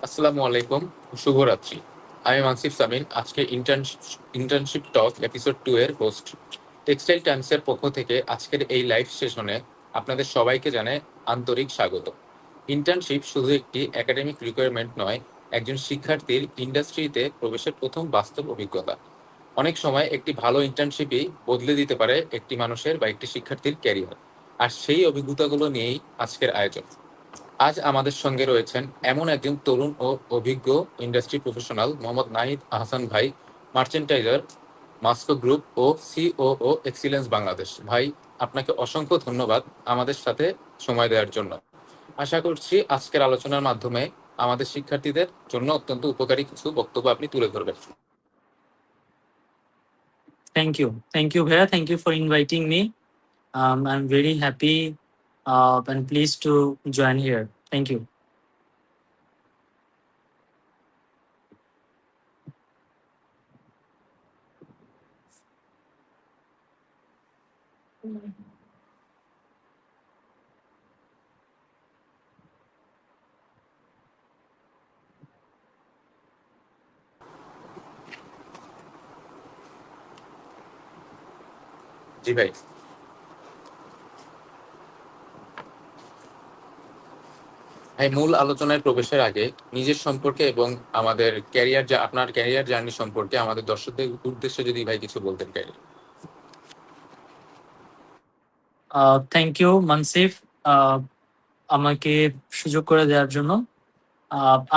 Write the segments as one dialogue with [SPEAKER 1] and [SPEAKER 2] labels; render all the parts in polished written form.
[SPEAKER 1] আসসালামু আলাইকুম, শুভরাত্রি। আমি মানসিফ সামিন, আজকে ইন্টার্নশিপ টক এপিসোড 2 এর হোস্ট। টেক্সটাইল টাইমসের পক্ষ থেকে আজকের এই লাইভ সেশনে আপনাদের সবাইকে জানাই আন্তরিক স্বাগত। ইন্টার্নশিপ শুধু একটি একাডেমিক রিকোয়ারমেন্ট নয়, একজন শিক্ষার্থীর ইন্ডাস্ট্রিতে প্রবেশের প্রথম বাস্তব অভিজ্ঞতা। অনেক সময় একটি ভালো ইন্টার্নশিপই বদলে দিতে পারে একটি মানুষের বা একটি শিক্ষার্থীর ক্যারিয়ার। আর সেই অভিজ্ঞতাগুলো নিয়েই আজকের আয়োজন। আজ আমাদের সঙ্গে রয়েছেন এমন একজন তরুণ ও অভিজ্ঞ ইন্ডাস্ট্রি প্রফেশনাল, মোহাম্মদ নাহিদ আহসান ভাই, মার্চেন্টাইজার, মাস্কো গ্রুপ ও সিওও এক্সিলেন্স বাংলাদেশ। ভাই, আপনাকে অসংখ্য ধন্যবাদ আমাদের সাথে সময় দেওয়ার জন্য। আশা করছি আজকের আলোচনার মাধ্যমে আমাদের শিক্ষার্থীদের জন্য অত্যন্ত উপকারী কিছু বক্তব্য আপনি তুলে ধরবেন।
[SPEAKER 2] Thank you. Thank you, Bhaiya. Thank you for inviting me. I'm very happy and pleased to join here. Thank you.
[SPEAKER 1] জি ভাই। ভাই, মূল আলোচনায় প্রবেশের আগে নিজের সম্পর্কে এবং আমাদের আপনার ক্যারিয়ার জার্নি সম্পর্কে আমাদের দর্শকদের উদ্দেশ্যে যদি ভাই কিছু বলতেন কাইন্ডলি।
[SPEAKER 2] Thank you, Mansif, আমাকে সুযোগ করে দেওয়ার জন্য।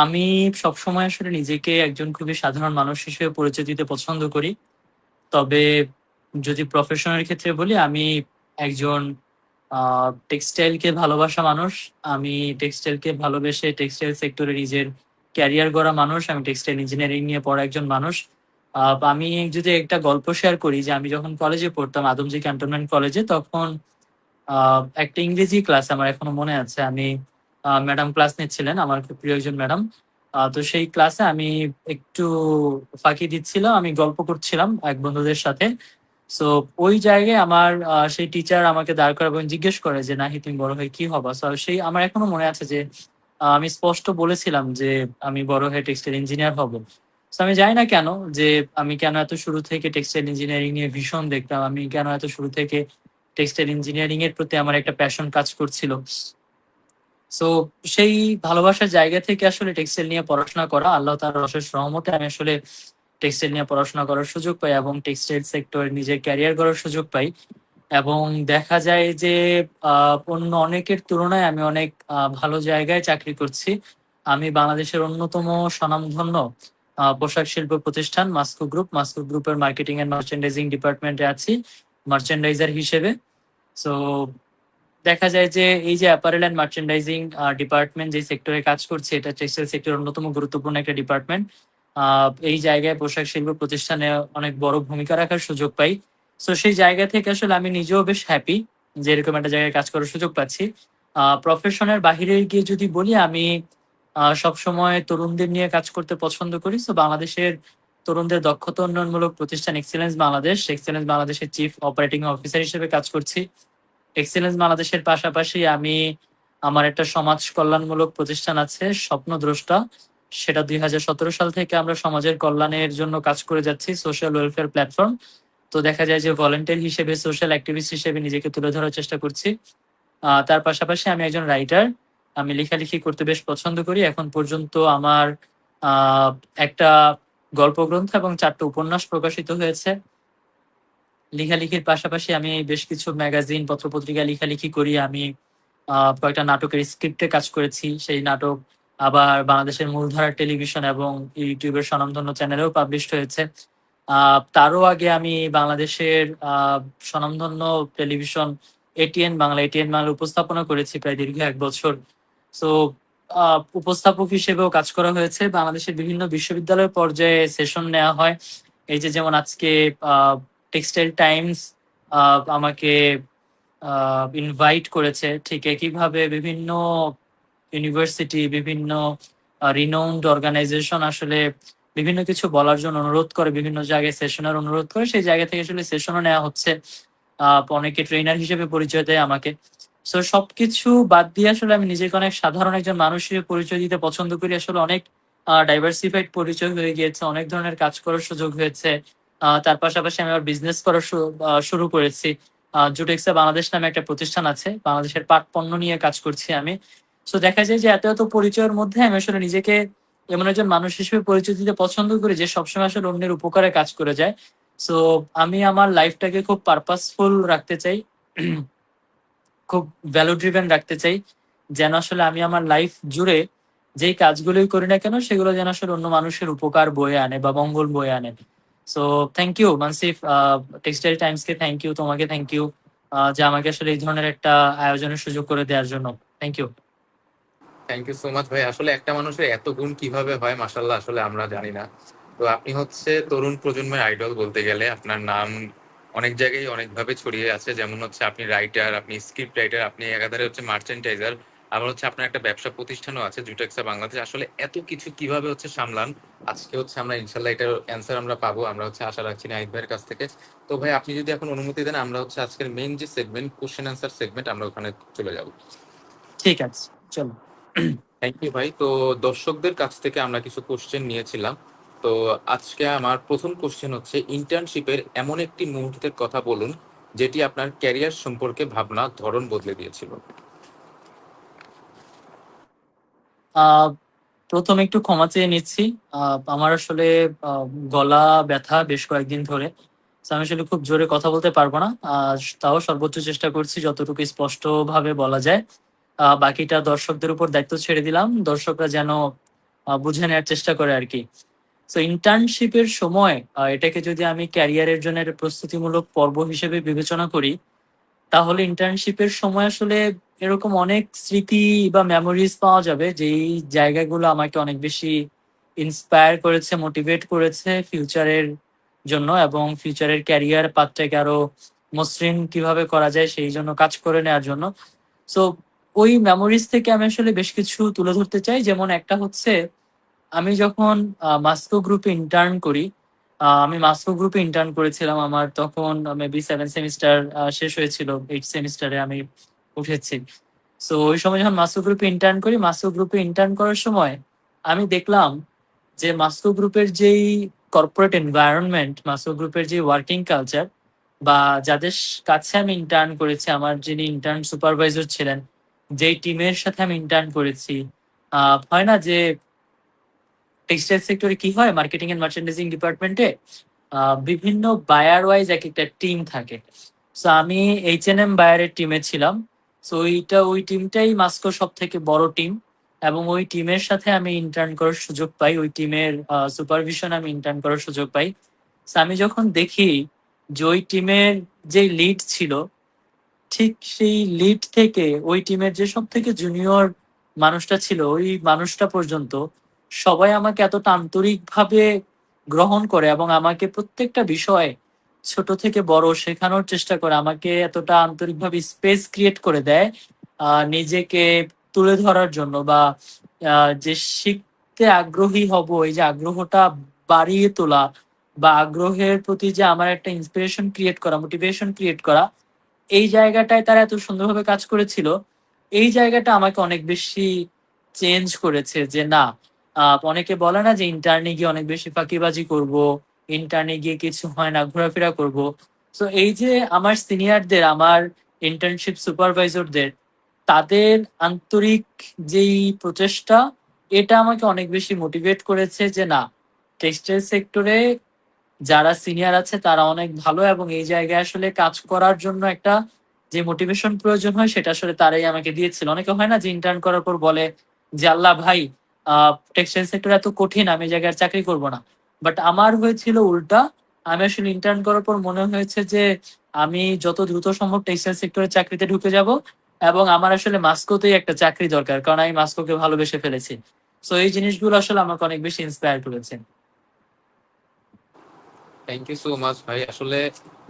[SPEAKER 2] আমি সবসময় আসলে নিজেকে একজন খুবই সাধারণ মানুষ হিসেবে পরিচয় দিতে পছন্দ করি। তবে যদি প্রফেশনের ক্ষেত্রে বলি, আমি একজন টেক্সটাইলকে ভালোবাসা মানুষ। আমি টেক্সটাইলকে ভালোবেসে টেক্সটাইল সেক্টরে নিজের ক্যারিয়ার গড়া মানুষ। আমি টেক্সটাইল ইঞ্জিনিয়ারিং নিয়ে পড়া একজন মানুষ। আমি যদি একটা গল্প শেয়ার করি, যে আমি যখন কলেজে পড়তাম আদমজী ক্যান্টনমেন্ট কলেজে, তখন একটা ইংরেজি ক্লাস আমার এখনো মনে আছে। আমি ম্যাডাম ক্লাস নিচ্ছিলেন, আমার খুব প্রিয় একজন ম্যাডাম। তো সেই ক্লাসে আমি একটু ফাঁকি দিচ্ছিলাম, আমি গল্প করছিলাম এক বন্ধুদের সাথে। সো ওই জায়গায় আমার সেই টিচার আমাকে দাঁড় করায় এবং জিজ্ঞেস করে যে, "নাহি, তুমি বড় হয়ে কি হবা?" সো সেই আমার এখনো মনে আছে যে আমি স্পষ্ট বলেছিলাম যে আমি বড় হয়ে টেক্সটাইল ইঞ্জিনিয়ার হব। সো আমি জানি না কেন, যে আমি কেন এত শুরু থেকে টেক্সটাইল ইঞ্জিনিয়ারিং নিয়ে ভীষণ দেখতাম। আমি কেন এত শুরু থেকে টেক্সটাইল ইঞ্জিনিয়ারিং এর প্রতি আমার একটা প্যাশন কাজ করছিল। সো সেই ভালোবাসার জায়গা থেকে আসলে টেক্সটাইল নিয়ে পড়াশোনা করা, আল্লাহ তাআলার অশেষ রহমতে আমি আসলে টেক্সটাইল নিয়ে পড়াশোনা করার সুযোগ পাই এবং টেক্সটাইল সেক্টরে নিজের ক্যারিয়ার গড়ার সুযোগ পাই। এবং দেখা যায় যে অন্য অনেকের তুলনায় আমি অনেক ভালো জায়গায় চাকরি করছি। আমি বাংলাদেশের অন্যতম স্বনামধন্য পোশাক শিল্প প্রতিষ্ঠান মাস্কো গ্রুপের মার্কেটিং অ্যান্ড মার্চেন্ডাইজিং ডিপার্টমেন্টে আছি মার্চেন্ডাইজার হিসেবে। সো দেখা যায় যে এই যে অ্যাপারেল অ্যান্ড মার্চেন্ডাইজিং ডিপার্টমেন্ট যে সেক্টরে কাজ করছে, এটা টেক্সটাইল সেক্টরের অন্যতম গুরুত্বপূর্ণ একটা ডিপার্টমেন্ট। এই জায়গায় পোশাক শিল্প প্রতিষ্ঠানে অনেক বড় ভূমিকা রাখার সুযোগ পাই। সো সেই জায়গা থেকে আসলে আমি নিজেও বেশ হ্যাপি যে এরকম একটা জায়গায় কাজ করার সুযোগ পাচ্ছি। প্রফেশনের বাহিরে গিয়ে যদি বলি, আমি সবসময় তরুণদের নিয়ে কাজ করতে পছন্দ করি। সো বাংলাদেশের তরুণদের দক্ষতা উন্নয়নমূলক প্রতিষ্ঠান এক্সেলেন্স বাংলাদেশের চিফ অপারেটিং অফিসার হিসেবে কাজ করছি। এক্সেলেন্স বাংলাদেশের পাশাপাশি আমি আমার একটা সমাজ কল্যাণমূলক প্রতিষ্ঠান আছে, স্বপ্নদ্রষ্টা। সেটা ২০১৭ সাল থেকে আমরা সমাজের কল্যাণের জন্য কাজ করে যাচ্ছি, সোশ্যাল ওয়েলফেয়ার প্ল্যাটফর্ম। তো দেখা যায় যে ভলান্টিয়ার হিসেবে, সোশ্যাল অ্যাক্টিভিস্ট হিসেবে নিজেকে তুলে ধরার চেষ্টা করছি। তার পাশাপাশি আমি একজন রাইটার। আমি লেখালেখি করতে বেশ পছন্দ করি। এখন পর্যন্ত আমার আ একটা গল্প গ্রন্থ এবং ৪ টা উপন্যাস প্রকাশিত হয়েছে। লেখালেখির পাশাপাশি আমি বেশ কিছু ম্যাগাজিন, পত্র-পত্রিকায় লেখালেখি করি। আমি কয়েকটা নাটকের স্ক্রিপ্টে কাজ করেছি। সেই নাটক আবার বাংলাদেশের মূলধারার টেলিভিশন এবং ইউটিউবের স্বনামধন্য চ্যানেলেও পাবলিশড হয়েছে। আ তারও আগে আমি বাংলাদেশের স্বনামধন্য টেলিভিশন এটিএন বাংলা উপস্থাপনা করেছি প্রায় দীর্ঘ ১ বছর। সো আ উপস্থাপক হিসেবেও কাজ করা হয়েছে। বাংলাদেশের বিভিন্ন বিশ্ববিদ্যালয় পর্যায়ে সেশন নেয়া হয়। এই যে যেমন আজকে আ টেক্সটাইল টাইমস আমাকে ইনভাইট করেছে। ঠিক একইভাবে বিভিন্ন ইউনিভার্সিটি, বিভিন্ন রিনাউন্ড অর্গানাইজেশন আসলে বিভিন্ন কিছু বলার জন্য অনুরোধ করে, বিভিন্ন জায়গায় সেশনের অনুরোধ করে। সেই জায়গা থেকে আসলে সেশনও নেওয়া হচ্ছে। অনেকে ট্রেইনার হিসেবে পরিচয় দেয় আমাকে। সো সবকিছু বাদ দিয়ে আসলে আমি নিজেকে অনেক সাধারণ একজন মানুষ হিসেবে পরিচয় দিতে পছন্দ করি। আসলে অনেক ডাইভার্সিফাইড পরিচয় হয়ে গিয়েছে, অনেক ধরনের কাজ করার সুযোগ হয়েছে। তার পাশাপাশি আমি আবার বিজনেস করা শুরু করেছি। জুটেক্সা বাংলাদেশ নামে একটা প্রতিষ্ঠান আছে, বাংলাদেশের পাট পণ্য নিয়ে কাজ করছি আমি। সো দেখা যায় যে এত এত পরিচয়ের মধ্যে আমি আসলে নিজেকে এমন একজন মানুষ হিসেবে পরিচয় দিতে পছন্দ করি যে সবসময় আসলে অন্যের উপকারে কাজ করে যায়। সো আমি আমার লাইফটাকে খুব পারপাসফুল রাখতে চাই, খুব ভ্যালু ড্রিভেন রাখতে চাই, যেন আসলে আমি আমার লাইফ জুড়ে যেই কাজগুলোই করি না কেন সেগুলো যেন আসলে অন্য মানুষের উপকার বয়ে আনে বা মঙ্গল বয়ে আনে। So thank you Mansif, Textile Times কে থ্যাংক ইউ, তোমাকে থ্যাংক ইউ যে আমাকে আসলে এই ধরনের একটা আয়োজনের সুযোগ করে দেওয়ার জন্য। Thank you.
[SPEAKER 1] Thank you so much ভাই। আসলে একটা মানুষের এত গুণ কিভাবে হয় মাশাল্লাহ, আসলে আমরা জানি না। তো আপনি হচ্ছে তরুণ প্রজন্মের আইডল বলতে গেলে। আপনার নাম অনেক জায়গায় অনেকভাবে ছড়িয়ে আছে, যেমন হচ্ছে আপনি রাইটার, আপনি স্ক্রিপ্ট রাইটার, আপনি একাধারে হচ্ছে মার্চেন্টাইজার, আবার হচ্ছে আপনার একটা ব্যবসা প্রতিষ্ঠানও আছে জুটেক্সা বাংলাদেশ। আসলে এত কিছু কিভাবে হচ্ছে সামলান, আজকে হচ্ছে আমরা ইনশাল্লাহ এটার অ্যান্সার আমরা পাবো, আমরা হচ্ছে আশা রাখছি নাহিদ ভাইয়ের কাছ থেকে। তো ভাই আপনি যদি এখন অনুমতি দেন, আমরা হচ্ছে আজকের মেইন যে সেগমেন্ট, কোশ্চেন অ্যান্সার সেগমেন্ট, আমরা ওখানে চলে যাবো।
[SPEAKER 2] ঠিক আছে, চলো।
[SPEAKER 1] থ্যাংক ইউ ভাই। তো দর্শকদের কাছ থেকে আমরা কিছু কোশ্চেন নিয়েছিলাম। তো আজকে আমার প্রথম কোশ্চেন হচ্ছে, ইন্টার্নশিপের এমন একটি মুহূর্তের কথা বলুন যেটি আপনার ক্যারিয়ার সম্পর্কে ভাবনা ধরন বদলে দিয়েছিল।
[SPEAKER 2] আহ প্রথমে একটু ক্ষমা চেয়ে নিচ্ছি। আমার আসলে আহ, গলা ব্যথা বেশ কয়েকদিন ধরে। তো আমি আসলে খুব জোরে কথা বলতে পারবো না, তাও সর্বোচ্চ চেষ্টা করছি যতটুকু স্পষ্ট ভাবে বলা যায়। বাকিটা দর্শকদের উপর দায়িত্ব ছেড়ে দিলাম, দর্শকরা যেন বুঝে নেওয়ার চেষ্টা করে আর কি। তো ইন্টার্নশিপের সময় এটাকে যদি আমি ক্যারিয়ারের জন্য একটা প্রস্তুতিমূলক পর্ব হিসেবে বিবেচনা করি, তাহলে ইন্টার্নশিপের সময় আসলে এরকম অনেক স্মৃতি বা মেমোরিজ পাওয়া যাবে যেই জায়গাগুলো আমাকে অনেক বেশি ইন্সপায়ার করেছে, মোটিভেট করেছে ফিউচারের জন্য এবং ফিউচারের ক্যারিয়ার পাথটাকে আরো মসৃণ কিভাবে করা যায় সেই জন্য কাজ করে নেওয়ার জন্য। সো ওই মেমোরিজ থেকে আমি আসলে বেশ কিছু তুলে ধরতে চাই। যেমন একটা হচ্ছে, আমি যখন মাস্কো গ্রুপে ইন্টার্ন করি, আমি মাস্কো গ্রুপে ইন্টার্ন করেছিলাম। আমার তখন মেবি 7 সেমিস্টার শেষ হয়েছিল, 8 সেমিস্টারে আমি উঠেছি। সো ওই সময় যখন মাস্কো গ্রুপে ইন্টার্ন করি, মাস্কো গ্রুপে ইন্টার্ন করার সময় আমি দেখলাম যে মাস্কো গ্রুপের যেই কর্পোরেট এনভায়রনমেন্ট, মাস্কো গ্রুপের যে ওয়ার্কিং কালচার, বা যাদের কাছে আমি ইন্টার্ন করেছি, আমার যিনি ইন্টার্ন সুপারভাইজার ছিলেন, যেই টিমের সাথে আমি ইন্টার্ন করেছি, হয় না যে টেক্সটাইল সেক্টরে কি হয়, মার্কেটিং এন্ড মার্চেন্ডাইজিং ডিপার্টমেন্টে বিভিন্ন বায়ার ওয়াইজ এক একটা টিম থাকে। সো আমি H&M বায়ারের টিমে ছিলাম। সো ওই টিমটাই মাস্কো সব থেকে বড় টিম, এবং ওই টিমের সাথে আমি ইন্টার্ন করার সুযোগ পাই, ওই টিমের সুপারভিশন আমি ইন্টার্ন করার সুযোগ পাই। সো আমি যখন দেখি যে ওই টিমের যে লিড ছিল, ঠিক সেই লিড থেকে ওই টিমের যে সব থেকে জুনিয়র মানুষটা ছিল, ওই মানুষটা পর্যন্ত সবাই আমাকে এতটা আন্তরিকভাবে গ্রহণ করে এবং আমাকে প্রত্যেকটা বিষয়ে ছোট থেকে বড় শেখানোর চেষ্টা করে, আমাকে এতটা আন্তরিকভাবে স্পেস ক্রিয়েট করে দেয় নিজেকে তুলে ধরার জন্য, বা যে শিখতে আগ্রহী হব এই যে আগ্রহটা বাড়িয়ে তোলা, বা আগ্রহের প্রতি যে আমার একটা ইন্সপিরেশন ক্রিয়েট করা, মোটিভেশন ক্রিয়েট করা, এই জায়গাটায় তারা এত সুন্দরভাবে কাজ করেছিল। এই জায়গাটা আমাকে অনেক বেশি চেঞ্জ করেছে যে না, অনেকে বলে না যে ইন্টার্নে গিয়ে অনেক বেশি ফাঁকিবাজি করব, ইন্টার্নে গিয়ে কিছু হয় না, ঘোরাফেরা করব। তো এই যে আমার সিনিয়রদের, আমার ইন্টার্নশিপ সুপারভাইজারদের, তাদের আন্তরিক যেই প্রচেষ্টা, এটা আমাকে অনেক বেশি মোটিভেট করেছে যে না, টেক্সটাইল সেক্টরে যারা সিনিয়র আছে তারা অনেক ভালো, এবং এই জায়গায় আসলে কাজ করার জন্য একটা যে মোটিভেশন প্রয়োজন হয় সেটা আসলে তারাই আমাকে দিয়েছিল। অনেকে হয় না যে ইন্টার্ন করার পর বলে যে আল্লাহ ভাই, টেক্সটাইল সেক্টর এত কঠিন, আমি এই জায়গায় আর চাকরি করব না। বাট আমার হয়েছিল উল্টা। আমি আসলে ইন্টার্ন করার পর মনে হয়েছে যে আমি যত দ্রুত সম্ভব টেক্সটাইল সেক্টরের চাকরিতে ঢুকে যাব, এবং আমার আসলে মাস্কোতেই একটা চাকরি দরকার, কারণ আমি মাস্কোকে ভালোবেসে ফেলেছি। সো এই জিনিসগুলো আসলে আমাকে অনেক বেশি ইন্সপায়ার করেছে।
[SPEAKER 1] থ্যাংক ইউ সো মাচ ভাই। আসলে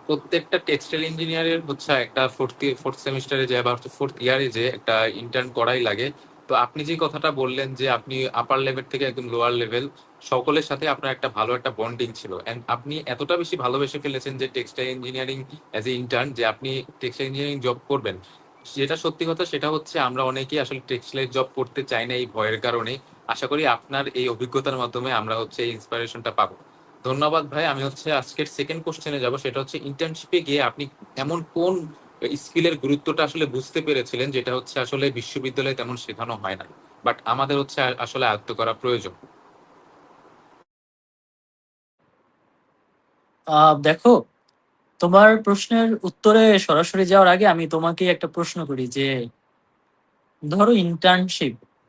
[SPEAKER 1] প্রত্যেকটা টেক্সটাইল ইঞ্জিনিয়ারের হচ্ছে একটা ফোর্থ সেমিস্টারে যে বা ফোর্থ ইয়ারে যে একটা ইন্টার্ন করাই লাগে। তো আপনি যে কথাটা বললেন যে আপনি আপার লেভেল থেকে একদম লোয়ার লেভেল সকলের সাথে আপনার একটা ভালো একটা বন্ডিং ছিল, এন্ড আপনি এতটা বেশি ভালোবেসে ফেলেছেন যে textile engineering as a intern, যে আপনি টেক্সটাইল ইঞ্জিনিয়ারিং জব করবেন। যেটা সত্যি কথা সেটা হচ্ছে আমরা অনেকেই আসলে টেক্সটাইল জব করতে চাই না এই ভয়ের কারণে। আশা করি আপনার এই অভিজ্ঞতার মাধ্যমে আমরা হচ্ছে এই ইন্সপিরেশনটা পাবো। ধন্যবাদ ভাই। আমি হচ্ছে আজকের সেকেন্ড কোশ্চেনে যাব। সেটা হচ্ছে ইন্টার্নশিপে গিয়ে আপনি এমন কোন স্কিলের গুরুত্বটা আসলে বুঝতে পেরেছিলেন যেটা হচ্ছে আসলে বিশ্ববিদ্যালয়ে তেমন শেখানো হয় না। বাট আমাদের হচ্ছে আসলে আয়ত্ত করা প্রয়োজন।
[SPEAKER 2] দেখো, তোমার প্রশ্নের উত্তরে সরাসরি যাওয়ার আগে আমি তোমাকে একটা প্রশ্ন করি যে ধরো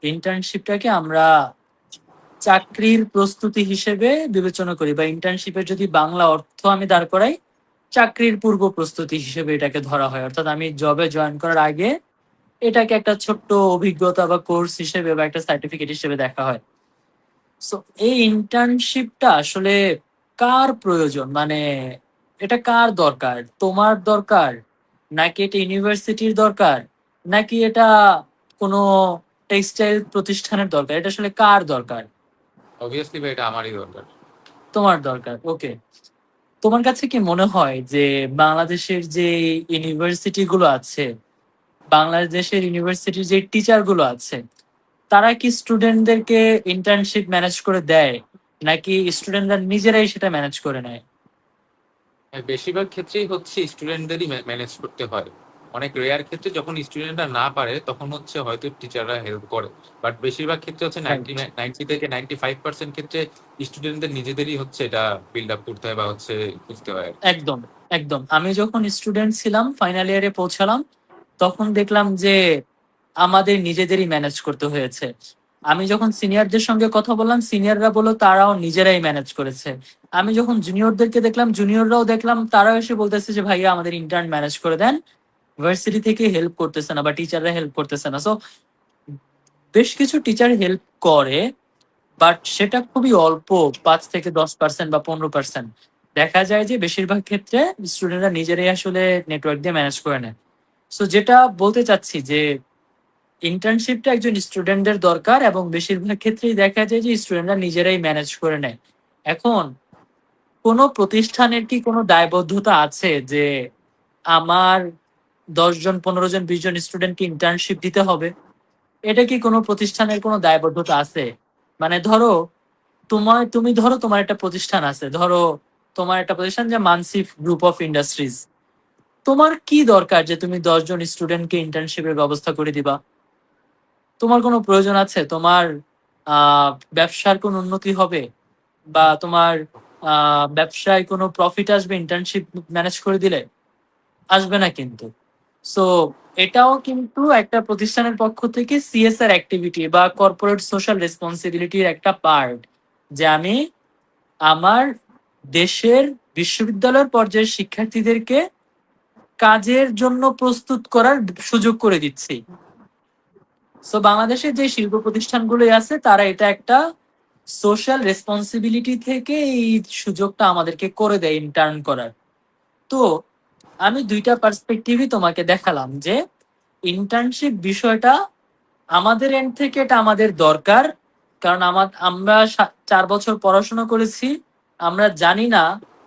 [SPEAKER 2] ইন্টার্নশিপটাকে আমরা চাকরির প্রস্তুতি হিসেবে বিবেচনা করি, বা ইন্টার্নশিপের যদি বাংলা অর্থ আমি দাঁড় করাই, চাকরির পূর্ব প্রস্তুতি হিসেবে এটাকে ধরা হয়। অর্থাৎ আমি জবে জয়েন করার আগে এটাকে একটা ছোট্ট অভিজ্ঞতা বা কোর্স হিসেবে বা একটা সার্টিফিকেট হিসেবে দেখা হয়। সো এই ইন্টার্নশিপটা আসলে কার প্রয়োজন, মানে এটা কার দরকার? তোমার দরকার, নাকি এটা ইউনিভার্সিটির দরকার, নাকি এটা কোনো টেক্সটাইল প্রতিষ্ঠানের দরকার? এটা আসলে কার দরকার?
[SPEAKER 1] অবভিয়াসলি ভাই এটা আমারই দরকার।
[SPEAKER 2] তোমার দরকার, ওকে। তোমার কাছে কি মনে হয় যে বাংলাদেশের যে ইউনিভার্সিটি গুলো আছে, বাংলাদেশের ইউনিভার্সিটির যে টিচার গুলো আছে, তারা কি স্টুডেন্টদেরকে ইন্টার্নশিপ ম্যানেজ করে দেয়, নাকি স্টুডেন্টরা নিজেরাই সেটা ম্যানেজ করে নেয়?
[SPEAKER 1] হ্যাঁ, বেশিরভাগ ক্ষেত্রেই হচ্ছে স্টুডেন্টদেরই ম্যানেজ করতে হয়। অনেক রেয়ার ক্ষেত্রে যখন স্টুডেন্টরা না পারে তখন হচ্ছে হয়তো টিচাররা হেল্প করে। বাট বেশিরভাগ ক্ষেত্রে হচ্ছে
[SPEAKER 2] রাইট।
[SPEAKER 1] 90 থেকে 95% ক্ষেত্রে স্টুডেন্টদের নিজেদেরই হচ্ছে এটা বিল্ড আপ করতে হয় বা হচ্ছে বুঝতে হয় আর কি।
[SPEAKER 2] একদম, একদম। আমি যখন স্টুডেন্ট ছিলাম, ফাইনাল ইয়ারে পৌঁছালাম, তখন দেখলাম যে আমাদের নিজেদেরই ম্যানেজ করতে হয়েছে। আমি যখন সিনিয়রদের সঙ্গে কথা বললাম, সিনিয়ররা বললো তারাও নিজেরাই ম্যানেজ করেছে। আমি যখন জুনিয়রদেরকে দেখলাম, জুনিয়ররাও দেখলাম তারাও এসে বলতেছে যে ভাইয়া আমাদের ইন্টার্ন ম্যানেজ করে দেন, ইউনিভার্সিটি থেকে হেল্প করতেছে না বা টিচাররা হেল্প করতেছে না। সো বেশ কিছু টিচার হেল্প করে, বাট সেটা খুবই অল্প, 5 থেকে 10% বা 15%। দেখা যায় যে বেশিরভাগ ক্ষেত্রে স্টুডেন্টরা নিজেরাই আসলে নেটওয়ার্ক দিয়ে ম্যানেজ করে নেয়। সো যেটা বলতে চাচ্ছি যে ইন্টার্নশিপটা একজন স্টুডেন্টদের দরকার, এবং বেশিরভাগ ক্ষেত্রেই দেখা যায় যে স্টুডেন্টরা নিজেরাই ম্যানেজ করে নেয়। এখন কোনো প্রতিষ্ঠানের কি কোনো দায়বদ্ধতা আছে যে আমার 10 জন, 15 জন, 20 জন স্টুডেন্টকে ইন্টার্নশিপ দিতে হবে? এটা কি কোনো প্রতিষ্ঠানের কোনো দায়বদ্ধতা আছে? মানে ধরো, তুমি ধরো তোমার একটা প্রতিষ্ঠান আছে, ধরো তোমার একটা প্রতিষ্ঠান যে মানসিফ গ্রুপ অফ ইন্ডাস্ট্রিজ। তোমার কি দরকার যে তুমি 10 জন স্টুডেন্টকে ইন্টার্নশিপের ব্যবস্থা করে দিবা? তোমার কোনো প্রয়োজন আছে তোমার আহ ব্যবসার কোনো উন্নতি হবে, বা তোমার ব্যবসায় কোনো প্রফিট আসবে ইন্টার্নশিপ ম্যানেজ করে দিলে? আসবে না কিন্তু। সো এটাও কিন্তু একটা প্রতিষ্ঠানের পক্ষ থেকে সিএসআর অ্যাক্টিভিটি বা কর্পোরেট সোশ্যাল রেসপন্সিবিলিটির একটা পার্ট, যে আমি আমার দেশের বিশ্ববিদ্যালয়ের পর্যায়ের শিক্ষার্থীদেরকে কাজের জন্য প্রস্তুত করার সুযোগ করে দিচ্ছি। সো বাংলাদেশের যে শিল্প প্রতিষ্ঠানগুলো আছে তারা এটা একটা সোশ্যাল রেসপন্সিবিলিটি থেকে এই সুযোগটা আমাদেরকে করে দেয় ইন্টার্ন করার। তো আমি দুইটা পার্সপেক্টিভই তোমাকে দেখালাম যে ইন্টার্নশিপ বিষয়টা আমাদের এন্ড থেকে এটা আমাদের দরকার। কারণ আমরা 4 বছর পড়াশোনা করেছি, আমরা জানি না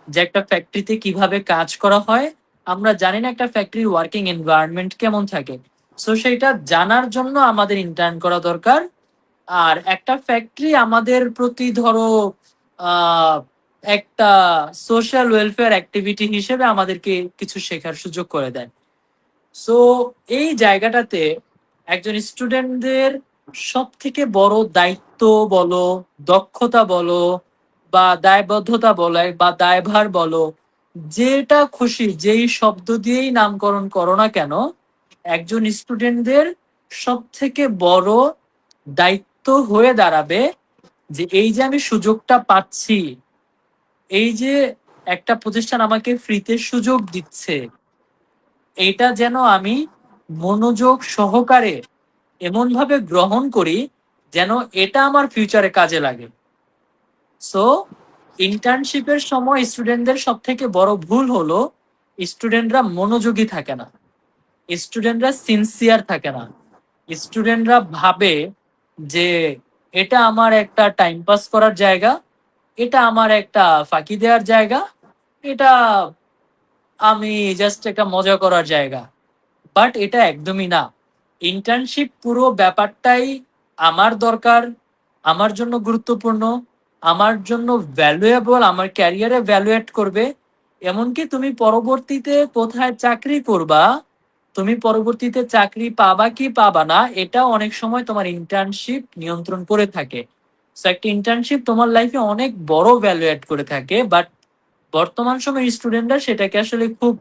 [SPEAKER 2] যে একটা ফ্যাক্টরিতে কিভাবে কাজ করা হয়, আমরা জানি না একটা ফ্যাক্টরির ওয়ার্কিং এনভায়রনমেন্ট কেমন থাকে। সো সেইটা জানার জন্য আমাদের ইন্টার্ন করা দরকার। আর একটা ফ্যাক্টরি আমাদের প্রতি ধরো আহ একটা সোশ্যাল ওয়েলফেয়ার অ্যাক্টিভিটি হিসেবে আমাদেরকে কিছু শেখার সুযোগ করে দেয়। সো এই জায়গাটাতে একজন স্টুডেন্টদের সব থেকে বড় দায়িত্ব বলো, দক্ষতা বলো, বা দায়বদ্ধতা বলো, বা দায়ভার বলো, যেটা খুশি যেই শব্দ দিয়েই নামকরণ করো না কেন, একজন স্টুডেন্টদের সব থেকে বড় দায়িত্ব হয়ে দাঁড়াবে যে এই যে আমি সুযোগটা পাচ্ছি, এই যে একটা প্রতিষ্ঠান আমাকে ফ্রিতে সুযোগ দিচ্ছে, এইটা যেন আমি মনোযোগ সহকারে এমন ভাবে গ্রহণ করি যেন এটা আমার ফিউচারে কাজে লাগে। সো ইন্টার্নশিপের সময় স্টুডেন্টদের সব থেকে বড় ভুল হলো স্টুডেন্টরা মনোযোগী থাকে না, স্টুডেন্টরা সিনসিয়ার থাকে না। স্টুডেন্টরা ভাবে যে এটা আমার একটা টাইম পাস করার জায়গা, এটা আমার একটা ফাঁকি দেওয়ার জায়গা, এটা আমি জাস্ট একটা মজা করার জায়গা। বাট এটা একদমই না। ইন্টার্নশিপ পুরো ব্যাপারটাই আমার দরকার, আমার জন্য গুরুত্বপূর্ণ, আমার জন্য ভ্যালুয়েবল, আমার ক্যারিয়ারে ভ্যালুয়েট করবে। এমনকি তুমি পরবর্তীতে কোথায় চাকরি করবা, তুমি পরবর্তীতে চাকরি পাবা কি পাবা না, এটা অনেক সময় তোমার ইন্টার্নশিপ নিয়ন্ত্রণ করে থাকে। So, একটা ইন্টার্নশিপ তোমার লাইফে অনেক বড় ভ্যালু অ্যাড করে থাকে, বাট বর্তমান সময়ের স্টুডেন্টরা সেটাকে আসলে খুব